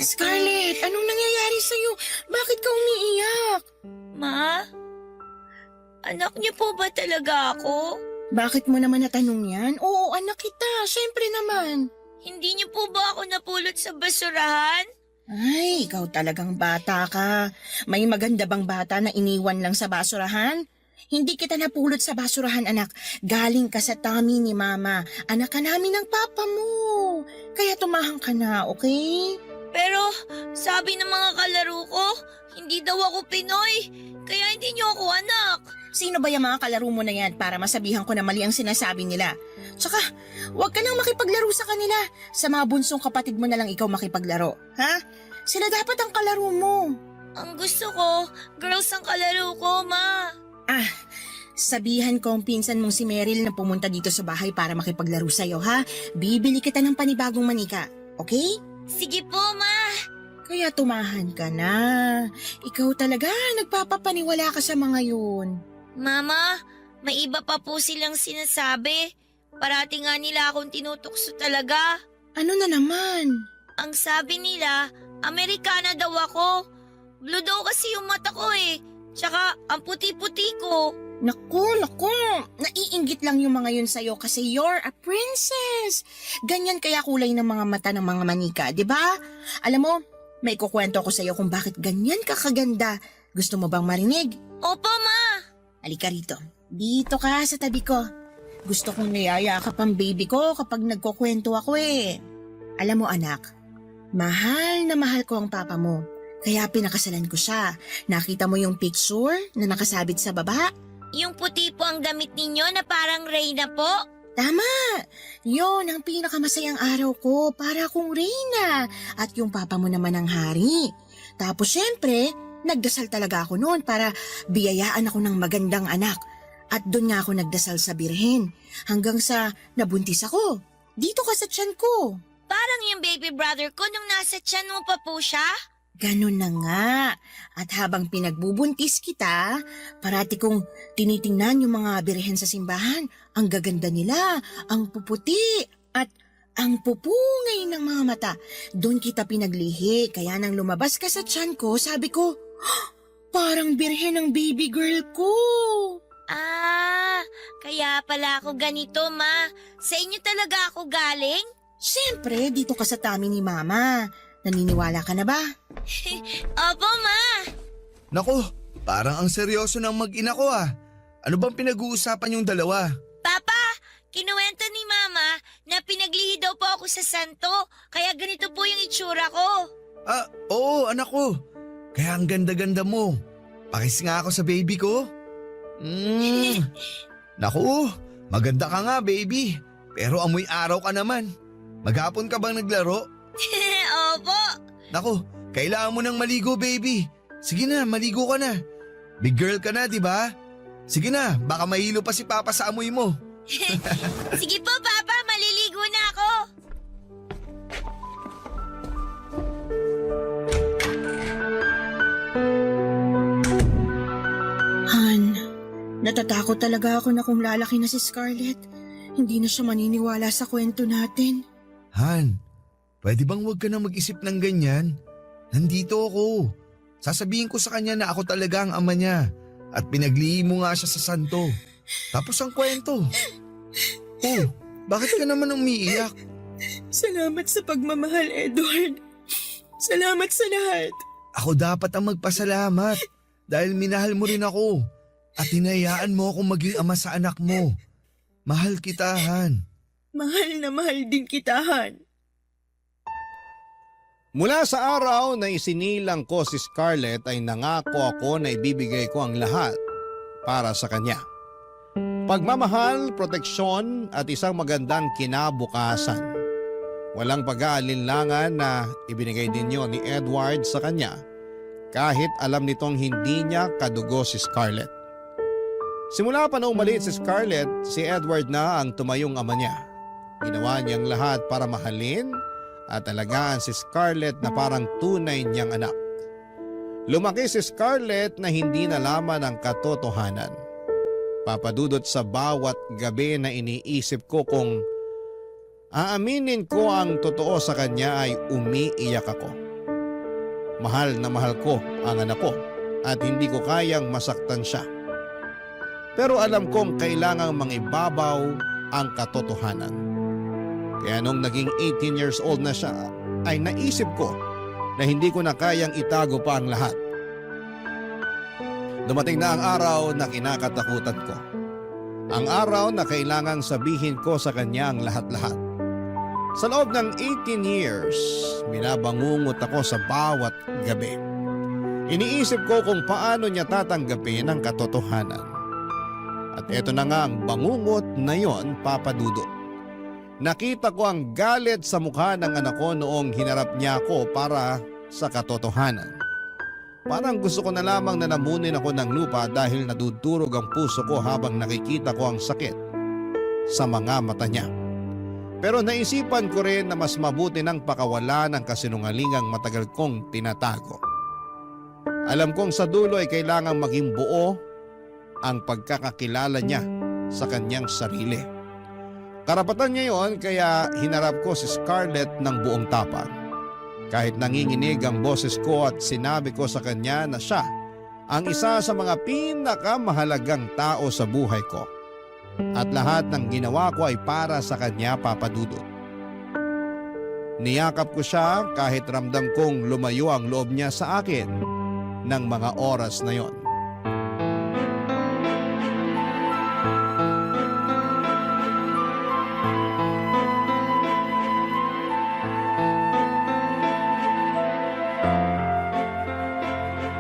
Scarlett, anong nangyayari sa'yo? Bakit ka umiiyak? Ma? Anak niyo po ba talaga ako? Bakit mo naman natanong yan? Oo, anak kita. Syempre naman. Hindi niyo po ba ako napulot sa basurahan? Ay, ikaw talagang bata ka. May maganda bang bata na iniwan lang sa basurahan? Hindi kita napulot sa basurahan, anak. Galing ka sa tummy ni Mama. Anak ka namin ng papa mo. Kaya tumahan ka na, okay? Pero sabi ng mga kalaro ko, hindi daw ako Pinoy. Kaya hindi niyo ako anak. Sino ba yung mga kalaro mo na yan para masabihan ko na mali ang sinasabi nila? Tsaka, huwag ka nang makipaglaro sa kanila. Sa mga bunsong kapatid mo na lang ikaw makipaglaro. Ha? Sila dapat ang kalaro mo. Ang gusto ko, girls ang kalaro ko, Ma. Sabihan ko ang pinsan mong si Meryl na pumunta dito sa bahay para makipaglaro sa'yo, ha? Bibili kita ng panibagong manika, okay? Sige po, Ma. Kaya tumahan ka na. Ikaw talaga, nagpapapaniwala ka sa mga yun. Mama, may iba pa po silang sinasabi. Parati nga nila akong tinutukso talaga. Ano na naman? Ang sabi nila, Amerikana daw ako. Blue daw kasi yung mata ko eh. Tsaka ang puti-puti ko. Naku, naiinggit lang yung mga yun sa'yo kasi you're a princess. Ganyan kaya kulay ng mga mata ng mga manika, di ba? Alam mo, may kukwento ko sa'yo kung bakit ganyan ka kaganda. Gusto mo bang marinig? Opo, Ma. Halika rito. Dito ka sa tabi ko. Gusto kong niyayakap ang baby ko kapag nagkukwento ako eh. Alam mo anak, mahal na mahal ko ang papa mo. Kaya pinakasalan ko siya. Nakita mo yung picture na nakasabit sa baba? Yung puti po ang damit ninyo na parang Reyna po. Tama! Yon ang pinakamasayang araw ko para akong reyna at yung papa mo naman ang hari. Tapos syempre, nagdasal talaga ako noon para biyayaan ako ng magandang anak. At doon nga ako nagdasal sa birhen hanggang sa nabuntis ako. Dito ka sa tiyan ko. Parang yung baby brother ko nung nasa tiyan mo pa po siya. Ganun na nga. At habang pinagbubuntis kita, parati kong tinitingnan yung mga birhen sa simbahan. Ang gaganda nila, ang puputi, at ang pupungay ng mga mata. Doon kita pinaglihi, kaya nang lumabas ka sa tiyan ko, sabi ko, parang birhen ang baby girl ko. Ah, kaya pala ako ganito, Ma. Sa inyo talaga ako galing? Siyempre, dito ka sa tummy ni Mama. Naniniwala ka na ba? Opo, Ma. Naku, parang ang seryoso ng mag-ina ko ah. Ano bang pinag-uusapan yung dalawa? Papa, kinuwento ni Mama na pinaglihi daw po ako sa santo. Kaya ganito po yung itsura ko. Oo anak ko. Kaya ang ganda-ganda mo. Pakis nga ako sa baby ko. Naku, maganda ka nga baby. Pero amoy araw ka naman. Maghapon ka bang naglaro? Opo. Naku, kailangan mo nang maligo baby. Sige na, maligo ka na. Big girl ka na, di ba? Sige na, baka mahilo pa si Papa sa amoy mo. Sige po, Papa. Maliligo na ako. Han, natatakot talaga ako na kung lalaki na si Scarlett, hindi na siya maniniwala sa kwento natin. Han, pwede bang wag ka na mag-isip ng ganyan? Nandito ako. Sasabihin ko sa kanya na ako talaga ang ama niya at pinaglihi mo nga siya sa santo. Tapos ang kwento. Oh, bakit ka naman umiiyak? Salamat sa pagmamahal, Edward. Salamat sa lahat. Ako dapat ang magpasalamat dahil minahal mo rin ako at hinayaan mo akong maging ama sa anak mo. Mahal kita, Han. Mahal na mahal din kita, Han. Mula sa araw na isinilang ko si Scarlett ay nangako ako na ibibigay ko ang lahat para sa kanya. Pagmamahal, proteksyon at isang magandang kinabukasan. Walang pag-aalinlangan na ibinigay din yon ni Edward sa kanya kahit alam nitong hindi niya kadugo si Scarlett. Simula pa na umalis si Scarlett, si Edward na ang tumayong ama niya. Ginawa niyang lahat para mahalin at alagaan si Scarlett na parang tunay niyang anak. Lumaki si Scarlett na hindi nalaman ang katotohanan. Papadudot sa bawat gabi na iniisip ko kung aaminin ko ang totoo sa kanya ay umiiyak ako. Mahal na mahal ko ang anak ko at hindi ko kayang masaktan siya. Pero alam kong kailangang mangibabaw ang katotohanan. Kaya nung naging 18 years old na siya ay naisip ko na hindi ko na kayang itago pa ang lahat. Dumating na ang araw na kinakatakutan ko. Ang araw na kailangang sabihin ko sa kanya ang lahat-lahat. Sa loob ng 18 years, binabangungot ako sa bawat gabi. Iniisip ko kung paano niya tatanggapin ang katotohanan. At eto na nga ang bangungot na yon, Papa Dudut. Nakita ko ang galit sa mukha ng anak ko noong hinarap niya ako para sa katotohanan. Parang gusto ko na lamang na namunin ako ng lupa dahil nadudurog ang puso ko habang nakikita ko ang sakit sa mga mata niya. Pero naisipan ko rin na mas mabuti ng pakawala ng kasinungalingang matagal kong tinatago. Alam kong sa dulo ay kailangang maging buo ang pagkakakilala niya sa kanyang sarili. Karapatan niya yon kaya hinarap ko si Scarlett ng buong tapang. Kahit nanginginig ang boses ko at sinabi ko sa kanya na siya ang isa sa mga pinakamahalagang tao sa buhay ko. At lahat ng ginawa ko ay para sa kanya, Papa Dudut. Niyakap ko siya kahit ramdam kong lumayo ang loob niya sa akin ng mga oras na yon.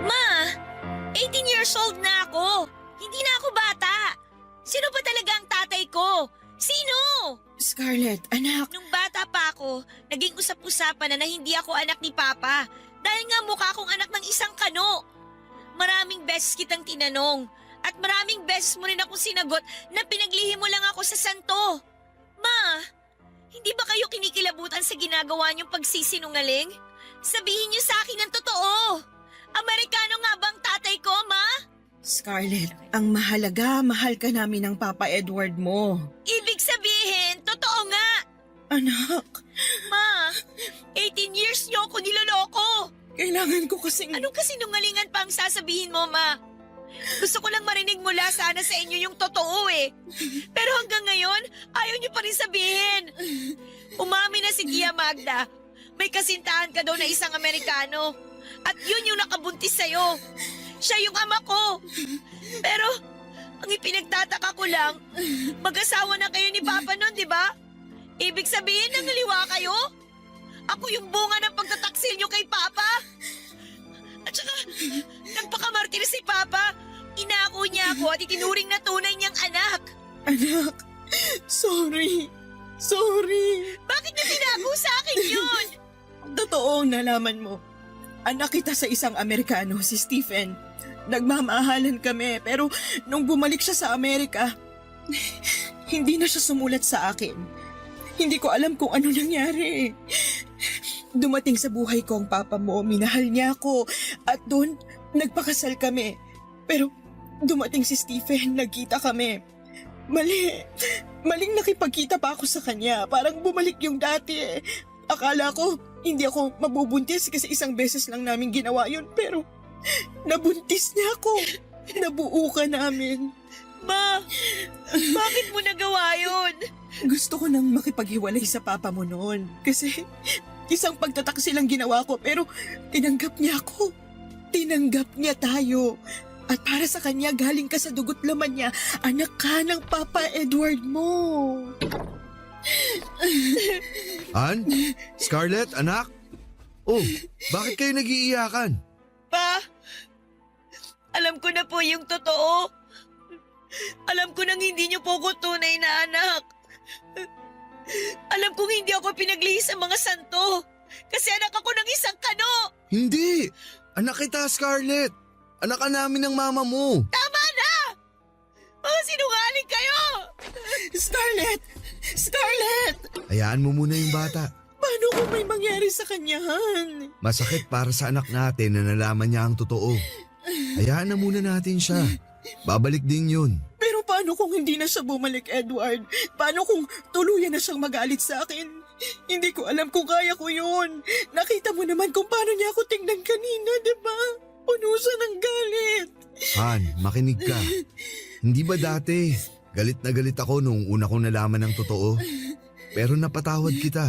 Ma! 18 years old na ako! Hindi na ako bata! Sino ba talaga ang tatay ko? Sino? Scarlett, anak. Nung bata pa ako, naging usap-usapan na hindi ako anak ni Papa dahil nga mukha akong anak ng isang kano. Maraming beses kitang tinanong at maraming beses mo rin akong sinagot na pinaglihim mo lang ako sa santo. Ma, hindi ba kayo kinikilabutan sa ginagawa niyong pagsisinungaling? Sabihin niyo sa akin ang totoo. Amerikano nga bang tatay ko, Ma? Scarlett, ang mahalaga, mahal ka namin ng Papa Edward mo. Ibig sabihin, totoo nga. Anak, Ma, 18 years niyo ako niloloko. kailangan ko kasing... Anong kasinungalingan pa ang sasabihin mo, Ma? Gusto ko lang marinig mula sana sa inyo yung totoo eh. Pero hanggang ngayon, ayaw niyo pa rin sabihin. Umami na si Tia Magda. May kasintahan ka daw na isang Amerikano. At yun yung nakabuntis sa'yo. Siya yung ama ko. Pero, ang ipinagtataka ko lang, mag-asawa na kayo ni Papa nun, di ba? Ibig sabihin, nangaliwa kayo? Ako yung bunga ng pagtataksil niyo kay Papa. At saka, nagpakamartir si Papa. Inako niya ako at itinuring na tunay niyang anak. Anak, sorry. Sorry. Bakit niya tinago sa akin yun? Totoo nalaman mo. Anak kita sa isang Amerikano, si Stephen. Nagmamahalan kami, pero nung bumalik siya sa Amerika, hindi na siya sumulat sa akin. Hindi ko alam kung ano nangyari. Dumating sa buhay ko ang papa mo, minahal niya ako, at doon nagpakasal kami. Pero dumating si Stephen, nagkita kami. Maling nakipagkita pa ako sa kanya, parang bumalik yung dati eh. Akala ko, hindi ako mabubuntis kasi isang beses lang namin ginawa yun, pero nabuntis niya ako. Nabuo ka namin. Ma, bakit mo nagawa yun? Gusto ko nang makipaghiwalay sa papa mo noon kasi isang pagtataksil ang ginawa ko pero tinanggap niya ako. Tinanggap niya tayo. At para sa kanya, galing ka sa dugot laman niya, anak ka ng Papa Edward mo. Han? Scarlett, anak? Oh, bakit kayo nag-iiyakan? Pa, alam ko na po yung totoo. Alam ko nang hindi niyo po ko tunay na anak. Alam kong hindi ako pinaglihis sa mga santo. Kasi anak ako ng isang kano. Hindi! Anak kita, Scarlett! Anak ka namin ng mama mo! Tama na! Mga sinungaling kayo! Scarlett! Scarlett! Hayaan mo muna yung bata. Paano kung may mangyari sa kanya, Han? Masakit para sa anak natin na nalaman niya ang totoo. Hayaan na muna natin siya. Babalik din yun. Pero paano kung hindi na siya bumalik, Edward? Paano kung tuluyan na siyang magalit sa akin? Hindi ko alam kung kaya ko yun. Nakita mo naman kung paano niya ako tingnan kanina, di ba? Puno siya ng galit. Han, makinig ka. Hindi ba dati, galit na galit ako nung una kong nalaman ng totoo? Pero napatawad kita.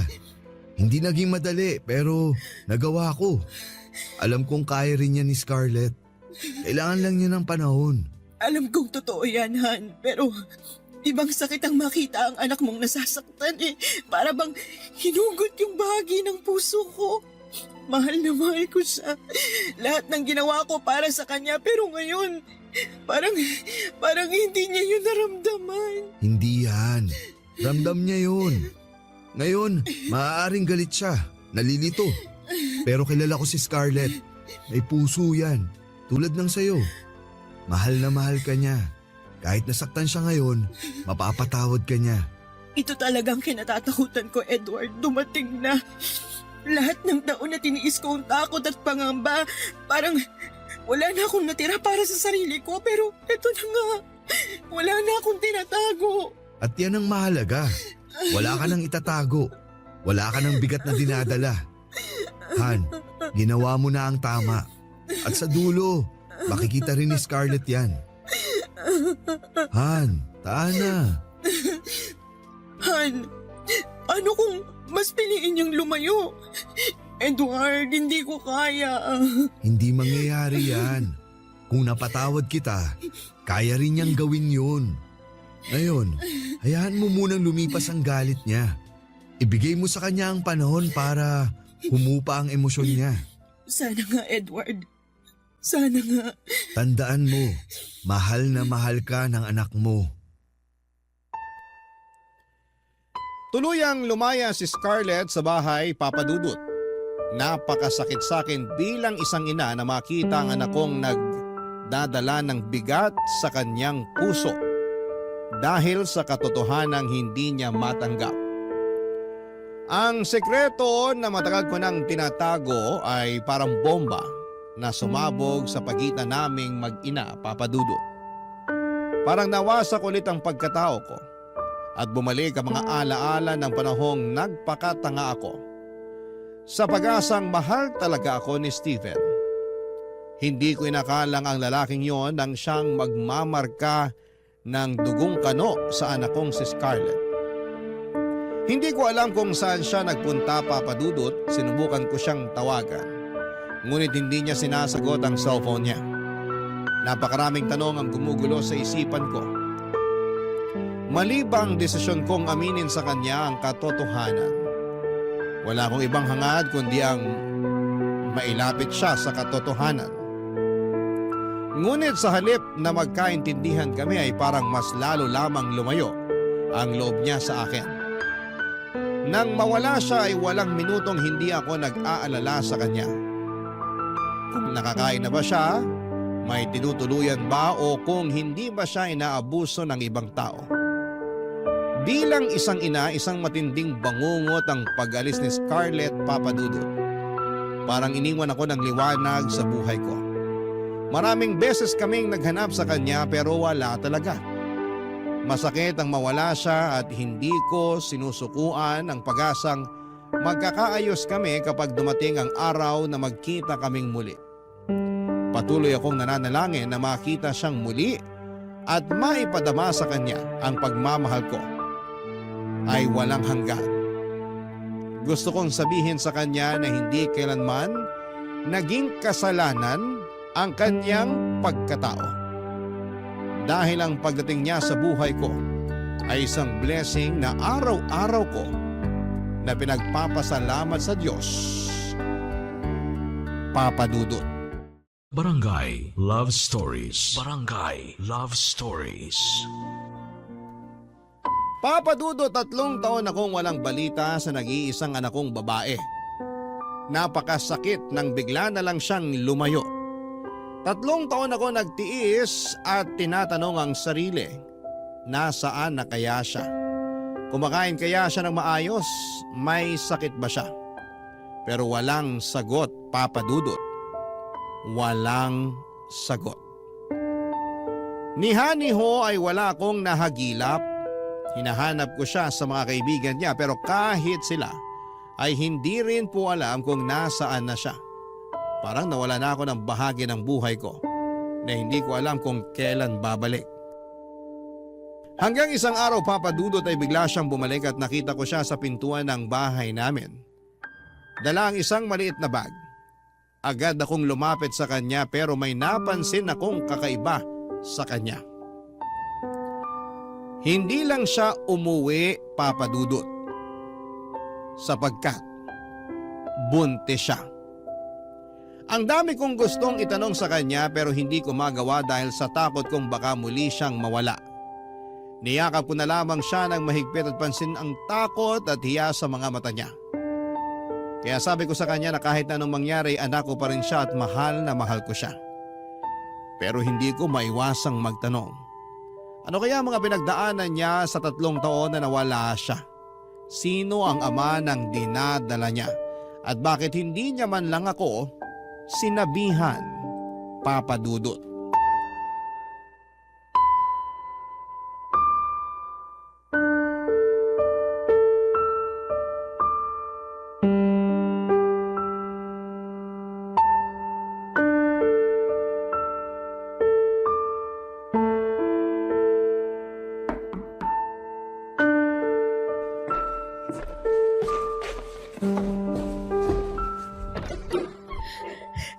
Hindi naging madali pero nagawa ko. Alam kong kaya rin niya ni Scarlett. Kailangan lang niya ng panahon. Alam kong totoo yan, Han. Pero ibang sakit ang makita ang anak mong nasasaktan eh. Para bang hinugot yung bahagi ng puso ko. Mahal na mahal ko siya. Lahat ng ginawa ko para sa kanya pero ngayon, parang hindi niya yun naramdaman. Hindi yan. Ramdam niya yun. Ngayon, maaaring galit siya. Nalilito. Pero kilala ko si Scarlett. May puso yan. Tulad ng sayo. Mahal na mahal ka niya. Kahit nasaktan siya ngayon, mapapatawad ka niya. Ito talagang kinatatakutan ko, Edward. Dumating na. Lahat ng taon na tiniis ko ang takot at pangamba, parang wala na akong natira para sa sarili ko. Pero eto na nga, wala na akong tinatago. At yan ang mahalaga. Wala ka nang itatago. Wala ka nang bigat na dinadala. Han, ginawa mo na ang tama. At sa dulo, makikita rin ni Scarlett yan. Han, taan na. Han, ano kung mas piliin niyang lumayo? Edward, hindi ko kaya. Hindi mangyayari yan. Kung napatawad kita, kaya rin niyang gawin yun. Ngayon, hayaan mo munang lumipas ang galit niya. Ibigay mo sa kanya ang panahon para humupa ang emosyon niya. Sana nga, Edward. Sana nga. Tandaan mo, mahal na mahal ka ng anak mo. Tuluyang lumaya si Scarlett sa bahay, Papa Dudut. Napakasakit sa akin bilang isang ina na makita ang anak kong nagdadala ng bigat sa kanyang puso dahil sa katotohanang hindi niya matanggap. Ang sekreto na matagal ko nang tinatago ay parang bomba na sumabog sa pagitan naming mag-ina, Papa Dudut. Parang nawasak ulit ang pagkatao ko at bumalik ang mga alaala ng panahong nagpakatanga ako. Sa pag-asang mahal talaga ako ni Stephen. Hindi ko inakalang ang lalaking yon nang siyang magmamarka ng dugong kano sa anak kong si Scarlett. Hindi ko alam kung saan siya nagpunta, Papa Dudut. Sinubukan ko siyang tawagan. Ngunit hindi niya sinasagot ang cellphone niya. Napakaraming tanong ang gumugulo sa isipan ko. Mali ba ang desisyon kong aminin sa kanya ang katotohanan? Wala akong ibang hangad kundi ang mailapit siya sa katotohanan. Ngunit sa halip na magkaintindihan kami ay parang mas lalo lamang lumayo ang loob niya sa akin. Nang mawala siya ay walang minutong hindi ako nag-aalala sa kanya. Kung nakakain na ba siya, may tinutuluyan ba o kung hindi ba siya inaabuso ng ibang tao. Bilang isang ina, isang matinding bangungot ang pag-alis ni Scarlett, Papa Dudut. Parang iniwan ako ng liwanag sa buhay ko. Maraming beses kaming naghanap sa kanya pero wala talaga. Masakit ang mawala siya at hindi ko sinusukuan ang pag-asang magkakaayos kami kapag dumating ang araw na magkita kaming muli. Patuloy akong nananalangin na makita siyang muli at maipadama sa kanya ang pagmamahal ko ay walang hanggan. Gusto kong sabihin sa kanya na hindi kailanman naging kasalanan ang kanyang pagkatao. Dahil ang pagdating niya sa buhay ko ay isang blessing na araw-araw ko na pinagpapasalamat sa Diyos. Papa Dudut. Barangay Love Stories. Barangay Love Stories. Papa Dudut, 3 taon akong walang balita sa nag-iisang anak kong babae. Napakasakit nang bigla na lang siyang lumayo. 3 taon ako nagtiis at tinatanong ang sarili, nasaan na kaya siya? Kumakain kaya siya ng maayos? May sakit ba siya? Pero walang sagot, Papa Dudut. Walang sagot. Ni Hani Ho ay wala akong nahagilap. Hinahanap ko siya sa mga kaibigan niya pero kahit sila ay hindi rin po alam kung nasaan na siya. Parang nawala na ako ng bahagi ng buhay ko na hindi ko alam kung kailan babalik. Hanggang isang araw, Papa Dudut, ay bigla siyang bumalik at nakita ko siya sa pintuan ng bahay namin. Dala ang isang maliit na bag. Agad akong lumapit sa kanya pero may napansin akong kakaiba sa kanya. Hindi lang siya umuwi, Papa Dudut, sapagkat buntis siya. Ang dami kong gustong itanong sa kanya pero hindi ko magawa dahil sa takot kong baka muli siyang mawala. Niyakap ko na lamang siya ng mahigpit at pansin ang takot at hiya sa mga mata niya. Kaya sabi ko sa kanya na kahit anong mangyari, anak ko pa rin siya at mahal na mahal ko siya. Pero hindi ko maiwasang magtanong. Ano kaya mga pinagdaanan niya sa 3 taon na nawala siya? Sino ang ama ng dinadala niya? At bakit hindi niya man lang ako sinabihan, Papa Dudut?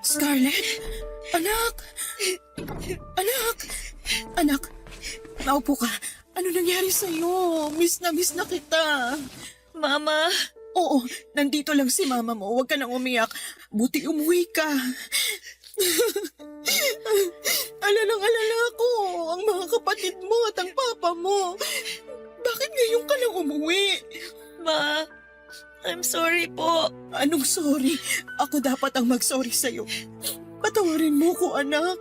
Scarlett? Anak! Anak! Anak! Naupo ka. Ano nangyari sa'yo? Miss na kita. Mama, Oo, nandito lang si mama mo. Huwag ka nang umiyak. Buti umuwi ka. Alala ako. Ang mga kapatid mo at ang papa mo. Bakit ngayon ka lang umuwi? Ma, I'm sorry po. Anong sorry? Ako dapat ang mag-sorry sa'yo. Patawarin mo ko, anak.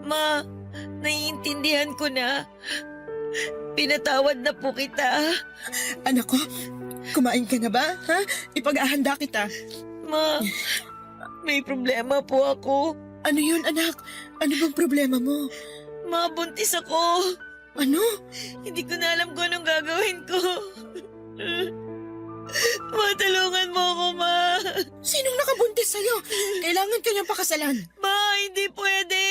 Ma, naiintindihan ko na. Pinatawad na po kita. Anak ko, kumain ka na ba? Ha? Ipag-ahanda kita. Ma, may problema po ako. Ano yun, anak? Ano bang problema mo? Ma, buntis ako. Ano? Hindi ko na alam kung anong gagawin ko. Matulungan mo ako, Ma. Sinong nakabuntis sa'yo? Kailangan kanyang pakasalan. Ma, hindi pwede.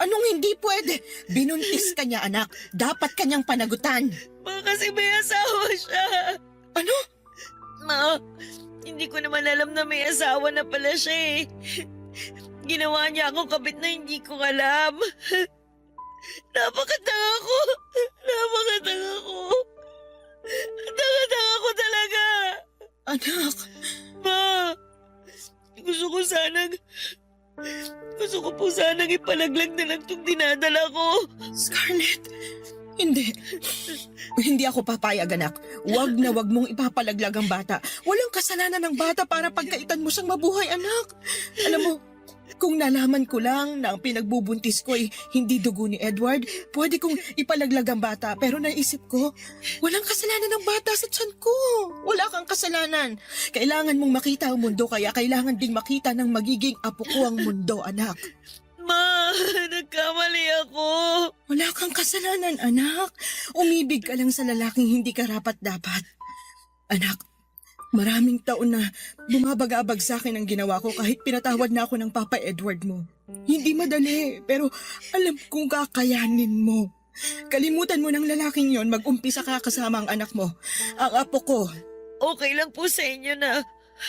Anong hindi pwede? Binuntis ka niya, anak. Dapat kanyang panagutan. Ma, kasi may asawa siya. Ano? Ma, hindi ko naman alam na may asawa na pala siya eh. Ginawa niya akong kabit na hindi ko alam. Napakatanga ko. Napakatanga ko. Tanga-tanga ko talaga. Anak, Ma, gusto ko po sanang ipalaglag na lang itong dinadala ko. Scarlett, hindi. Hindi ako papayag, anak. Wag na wag mong ipapalaglag ang bata. Walang kasalanan ng bata para pagkaitan mo siyang mabuhay, anak. Alam mo, kung nalaman ko lang na ang pinagbubuntis ko ay hindi dugo ni Edward, pwede kong ipalaglag ang bata. Pero naisip ko, walang kasalanan ng bata sa tiyan ko. Wala kang kasalanan. Kailangan mong makita ang mundo, kaya kailangan ding makita ng magiging apo ko ang mundo, anak. Ma, nagkamali ako. Wala kang kasalanan, anak. Umibig ka lang sa lalaking hindi karapat-dapat. Anak, maraming taon na bumabagabag sa akin ang ginawa ko kahit pinatawad na ako ng Papa Edward mo. Hindi madali, pero alam kong kakayanin mo. Kalimutan mo ng lalaking yon, mag-umpisa ka kasama ang anak mo. Ang apo ko. Okay lang po sa inyo na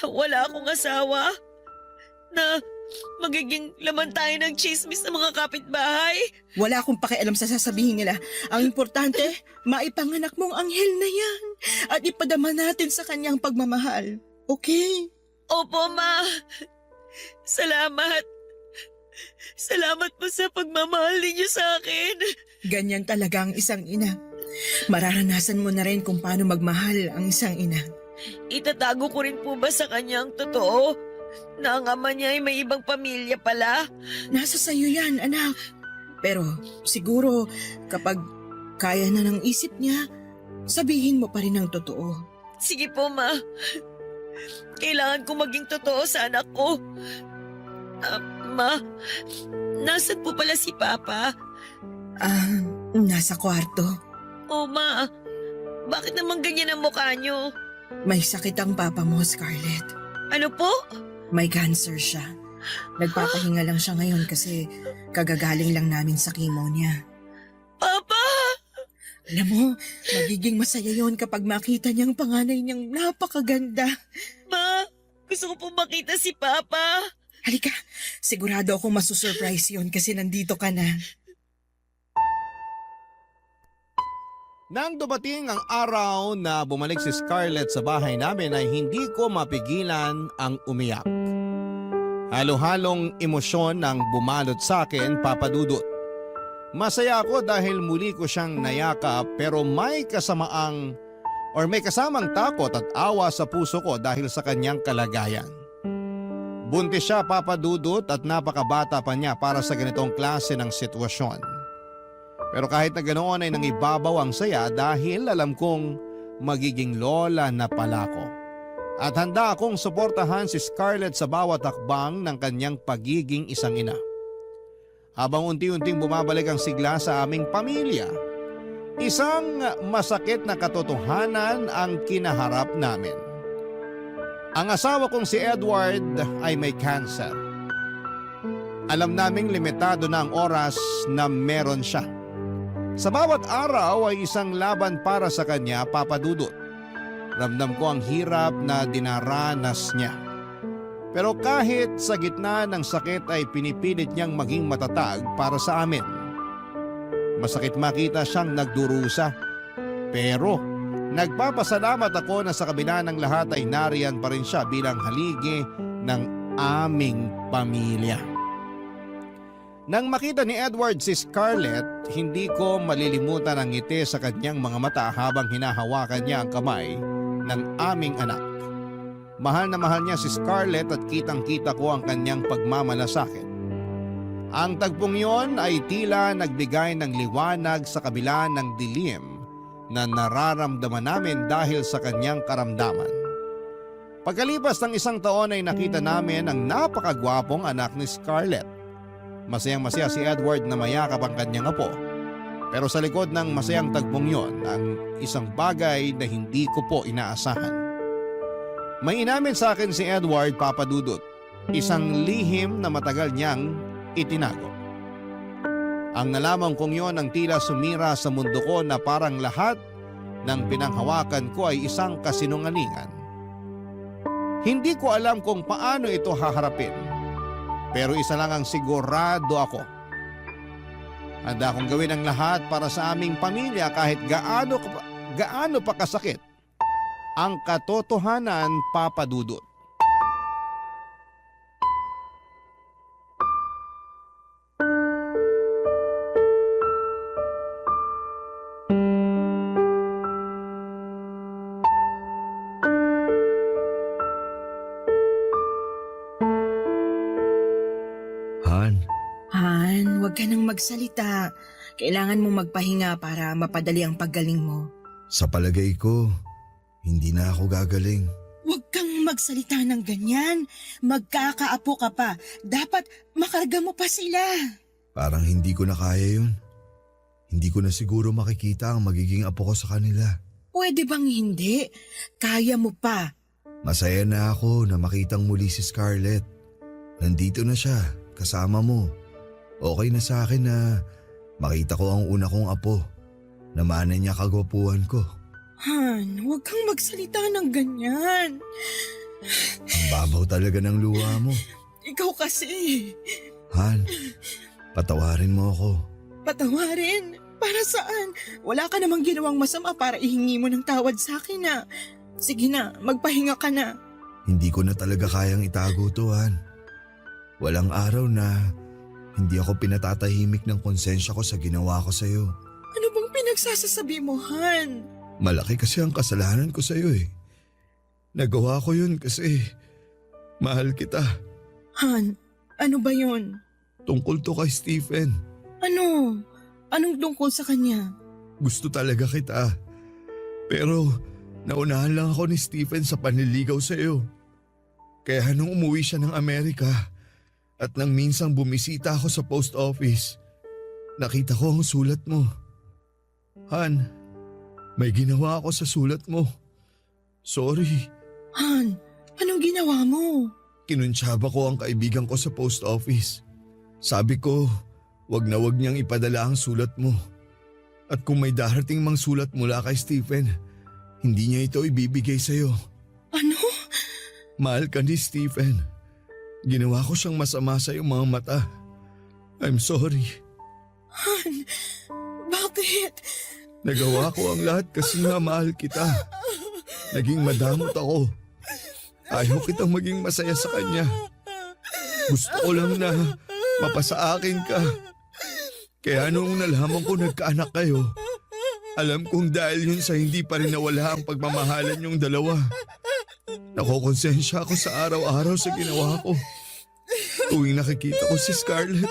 wala akong asawa? Na magiging laman tayo ng chismis ng mga kapitbahay. Wala akong pakialam sa sasabihin nila. Ang importante, maipanganak mong anghel na yan at ipadama natin sa kanyang pagmamahal. Okay? Opo, Ma. Salamat. Salamat po sa pagmamahal ninyo sa akin. Ganyan talaga ang isang ina. Mararanasan mo na rin kung paano magmahal ang isang ina. Itatago ko rin po ba sa kanya ang totoo? Na ang ama niya ay may ibang pamilya pala? Nasa sayo yan, anak. Pero siguro kapag kaya na ng isip niya, sabihin mo pa rin ang totoo. Sige po, Ma. Kailangan ko maging totoo sa anak ko. Ma, nasan po pala si Papa? Nasa kwarto. Oh, Ma. Bakit naman ganyan ang mukha niyo? May sakit ang papa mo, Scarlett. Ano po? May cancer siya. Nagpapahinga lang siya ngayon kasi kagagaling lang namin sa chemo niya. Papa! Alam mo, magiging masaya yon kapag makita niyang panganay niyang napakaganda. Ma, gusto ko po makita si Papa. Halika, sigurado akong masusurprise yon kasi nandito ka na. Nang dumating ang araw na bumalik si Scarlett sa bahay namin ay hindi ko mapigilan ang umiyak. Halo-halong emosyon ang bumalot sa akin, Papa Dudut. Masaya ako dahil muli ko siyang nayakap pero may kasamang takot at awa sa puso ko dahil sa kanyang kalagayan. Buntis siya, Papa Dudut, at napakabata pa niya para sa ganitong klase ng sitwasyon. Pero kahit na ganoon ay nangibabaw ang saya dahil alam kong magiging lola na pala ko. At handa akong suportahan si Scarlett sa bawat hakbang ng kanyang pagiging isang ina. Habang unti-unting bumabalik ang sigla sa aming pamilya, isang masakit na katotohanan ang kinaharap namin. Ang asawa kong si Edward ay may cancer. Alam naming limitado na ang oras na meron siya. Sa bawat araw ay isang laban para sa kanya, Papa Dudut. Ramdam ko ang hirap na dinaranas niya. Pero kahit sa gitna ng sakit ay pinipilit niyang maging matatag para sa amin. Masakit makita siyang nagdurusa. Pero nagpapasalamat ako na sa kabila ng lahat ay nariyan pa rin siya bilang haligi ng aming pamilya. Nang makita ni Edward si Scarlett, hindi ko malilimutan ang ngiti sa kanyang mga mata habang hinahawakan niya ang kamay ng aming anak. Mahal na mahal niya si Scarlett at kitang-kita ko ang kanyang pagmamalasakit. Ang tagpong yon ay tila nagbigay ng liwanag sa kabila ng dilim na nararamdaman namin dahil sa kanyang karamdaman. Pagkalipas ng isang taon ay nakita namin ang napakagwapong anak ni Scarlett. Masayang-masaya si Edward na mayakap ang kanyang apo. Pero sa likod ng masayang tagpong yon, ang isang bagay na hindi ko po inaasahan. May inamin sa akin si Edward, Papa Dudut, isang lihim na matagal niyang itinago. Ang nalaman kong yon ang tila sumira sa mundo ko na parang lahat ng pinanghawakan ko ay isang kasinungalingan. Hindi ko alam kung paano ito haharapin. Pero isa lang ang sigurado ako. Handa akong gawin ang lahat para sa aming pamilya kahit gaano pa kasakit ang katotohanan, Papa Dudut. Han, huwag ka nang magsalita. Kailangan mo magpahinga para mapadali ang paggaling mo. Sa palagay ko, hindi na ako gagaling. Huwag kang magsalita ng ganyan. Magkakaapo ka pa. Dapat makarga mo pa sila. Parang hindi ko na kaya yun. Hindi ko na siguro makikita ang magiging apo ko sa kanila. Pwede bang hindi? Kaya mo pa. Masaya na ako na makitang muli si Scarlett. Nandito na siya, kasama mo. Okay na sa akin na makita ko ang una kong apo. Namana niya kagwapuhan ko. Han, huwag kang magsalita ng ganyan. Ang babaw talaga ng luha mo. ikaw kasi. Han, patawarin mo ako. Patawarin? Para saan? Wala ka namang ginawang masama para ihingi mo ng tawad sa akin na. Sige na, magpahinga ka na. Hindi ko na talaga kayang itago to, Han. Walang araw na hindi ako pinatatahimik ng konsensya ko sa ginawa ko sa'yo. Ano bang pinagsasasabi mo, Han? Malaki kasi ang kasalanan ko sa'yo eh. Nagawa ko yun kasi mahal kita. Han, ano ba yun? Tungkol to kay Stephen. Ano? Anong tungkol sa kanya? Gusto talaga kita. Pero naunahan lang ako ni Stephen sa panliligaw sa'yo. Kaya nung umuwi siya ng Amerika at nang minsang bumisita ako sa post office, nakita ko ang sulat mo. Han, may ginawa ako sa sulat mo. Sorry. Han, anong ginawa mo? Kinuntsaba ko ang kaibigan ko sa post office. Sabi ko, wag na wag niyang ipadala ang sulat mo. At kung may darating mang sulat mula kay Stephen, hindi niya ito ibibigay sa'yo. Ano? Mahal ka ni Stephen. Ginawa ko siyang masama sa iyong mga mata. I'm sorry. Han, bakit? Nagawa ko ang lahat kasi nga mahal kita. Naging madamot ako. Ayaw kitang maging masaya sa kanya. Gusto ko lang na mapasa akin ka. Kaya nung nalaman ko nagkaanak kayo, alam kong dahil yun sa hindi pa rin nawala ang pagmamahalan yung dalawa. Nakokonsensya ako sa araw-araw sa ginawa ko. Tuwing nakikita ko si Scarlett,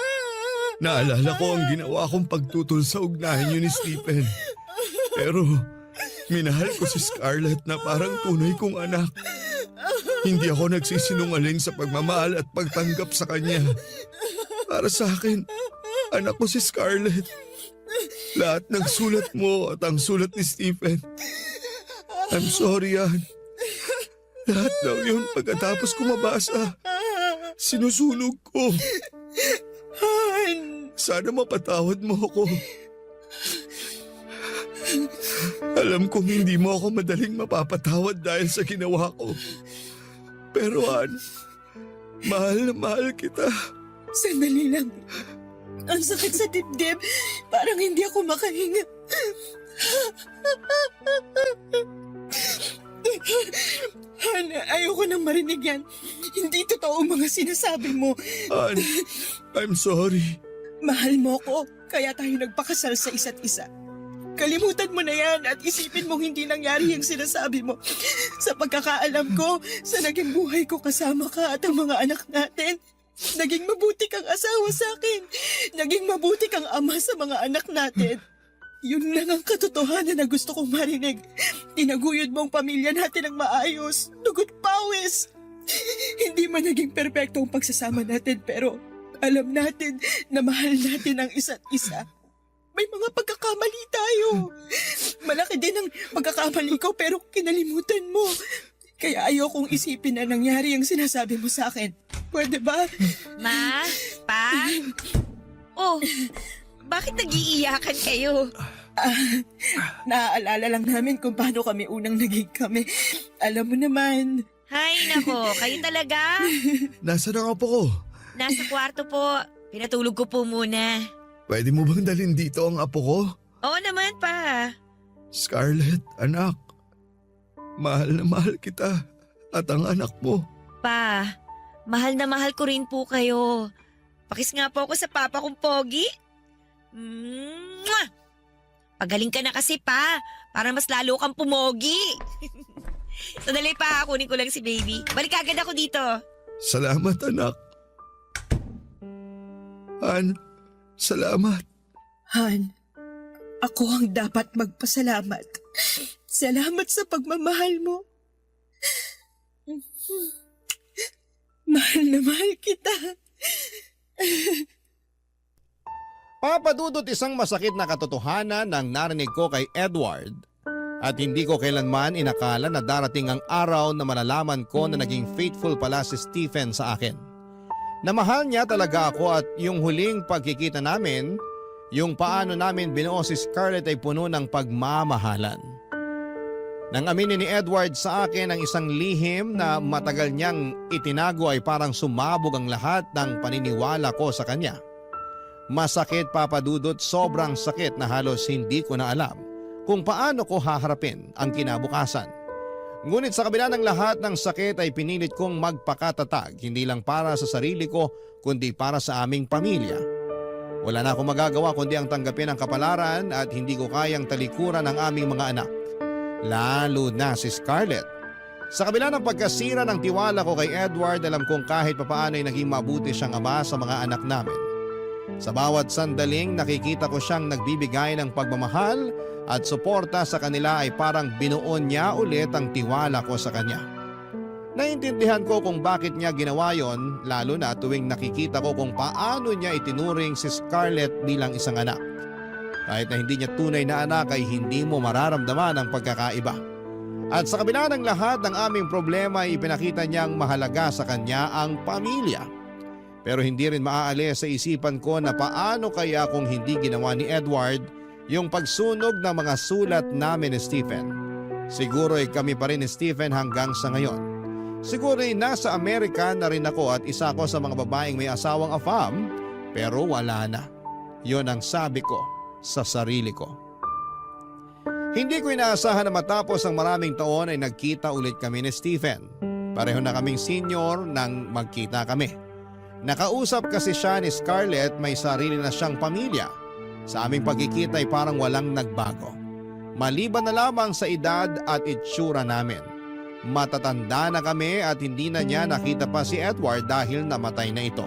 naalala ko ang ginawa kong pagtutol sa ugnayan niyo ni Stephen. Pero minahal ko si Scarlett na parang tunay kong anak. Hindi ako nagsisinungaling sa pagmamahal at pagtanggap sa kanya. Para sa akin, anak ko si Scarlett. Lahat ng sulat mo at ang sulat ni Stephen. I'm sorry, Ann. Lahat daw yun pagkatapos ko mabasa. Sinusunog ko. Han, Sana mapatawad mo ako. Alam kong hindi mo ako madaling mapapatawad dahil sa ginawa ko. Pero Ann, mahal na mahal kita. sandali lang. Ang sakit sa dibdib. Parang hindi ako makahinga. Han, ayoko nang marinig yan. Hindi totoo ang mga sinasabi mo. Ann, I'm sorry. Mahal mo ko, kaya tayo nagpakasal sa isa't isa. Kalimutan mo na yan at isipin mong hindi nangyari yung sinasabi mo. Sa pagkakaalam ko, sa naging buhay ko kasama ka at ang mga anak natin, naging mabuti kang asawa sa akin. Naging mabuti kang ama sa mga anak natin. Yun lang ang katotohanan na gusto kong marinig. Tinaguyod mo ang pamilya natin ng maayos. Dugot pawis. Hindi man naging perpekto ang pagsasama natin pero alam natin na mahal natin ang isa't isa. May mga pagkakamali tayo. Malaki din ang pagkakamali ko pero kinalimutan mo. Kaya ayokong isipin na nangyari ang sinasabi mo sa akin. Pwede ba? Ma? Pa? Oh, bakit nag-iiyakan kayo? Naaalala lang namin kung paano kami unang naging kami. Alam mo naman. Hay nako, kayo talaga? Nasaan ang apo ko? Nasa kwarto po. Pinatulog ko po muna. Pwede mo bang dalhin dito ang apo ko? Oo naman pa. Scarlett, anak. Mahal na mahal kita at ang anak mo. Pa, mahal na mahal ko rin po kayo. Pakis nga po ako sa papa kong pogi. Mwah! Pagaling ka na kasi pa, para mas lalo kang pumogi. Sandali pa, kunin ko lang si baby. Balik agad ako dito. Salamat, anak. Han, salamat. Han, ako ang dapat magpasalamat. Salamat sa pagmamahal mo. Mahal na mahal kita. Papadudot isang masakit na katotohanan ang narinig ko kay Edward at hindi ko kailanman inakala na darating ang araw na malalaman ko na naging faithful pala si Stephen sa akin. Na mahal niya talaga ako at yung huling pagkikita namin, yung paano namin binuo si Scarlett ay puno ng pagmamahalan. Nang aminin ni Edward sa akin ang isang lihim na matagal niyang itinago ay parang sumabog ang lahat ng paniniwala ko sa kanya. Masakit, Papa Dudut, sobrang sakit na halos hindi ko na alam kung paano ko haharapin ang kinabukasan. Ngunit sa kabila ng lahat ng sakit ay pinilit kong magpakatatag, hindi lang para sa sarili ko kundi para sa aming pamilya. Wala na akong magagawa kundi ang tanggapin ang kapalaran at hindi ko kayang talikuran ang aming mga anak. Lalo na si Scarlett. Sa kabila ng pagkasira ng tiwala ko kay Edward, alam kong kahit papaano ay naging mabuti siyang ama sa mga anak namin. Sa bawat sandaling nakikita ko siyang nagbibigay ng pagmamahal at suporta sa kanila ay parang binuon niya ulit ang tiwala ko sa kanya. Naintindihan ko kung bakit niya ginawa yon, lalo na tuwing nakikita ko kung paano niya itinuring si Scarlett bilang isang anak. Kahit na hindi niya tunay na anak ay hindi mo mararamdaman ang pagkakaiba. At sa kabila ng lahat ng aming problema ay ipinakita niyang mahalaga sa kanya ang pamilya. Pero hindi rin maaalis sa isipan ko na paano kaya kung hindi ginawa ni Edward yung pagsunog ng mga sulat namin ni Stephen. Siguro ay kami pa rin ni Stephen hanggang sa ngayon. Siguro ay nasa Amerika na rin ako at isa ko sa mga babaeng may asawang afam, pero wala na. Yon ang sabi ko sa sarili ko. Hindi ko inaasahan na matapos ang maraming taon ay nagkita ulit kami ni Stephen. Pareho na kaming senior nang magkita kami. Nakausap kasi siya ni Scarlett, may sarili na siyang pamilya. Sa aming pagkikita ay parang walang nagbago. Maliban na lamang sa edad at itsura namin. Matatanda na kami at hindi na niya nakita pa si Edward dahil namatay na ito.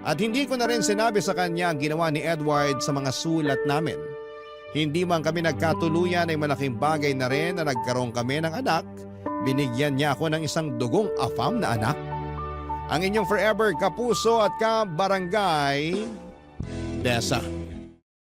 At hindi ko na rin sinabi sa kanya ang ginawa ni Edward sa mga sulat namin. Hindi man kami nagkatuluyan ay malaking bagay na rin na nagkaroon kami ng anak. Binigyan niya ako ng isang dugong afam na anak. Ang inyong forever kapuso at kabarangay, Dessa.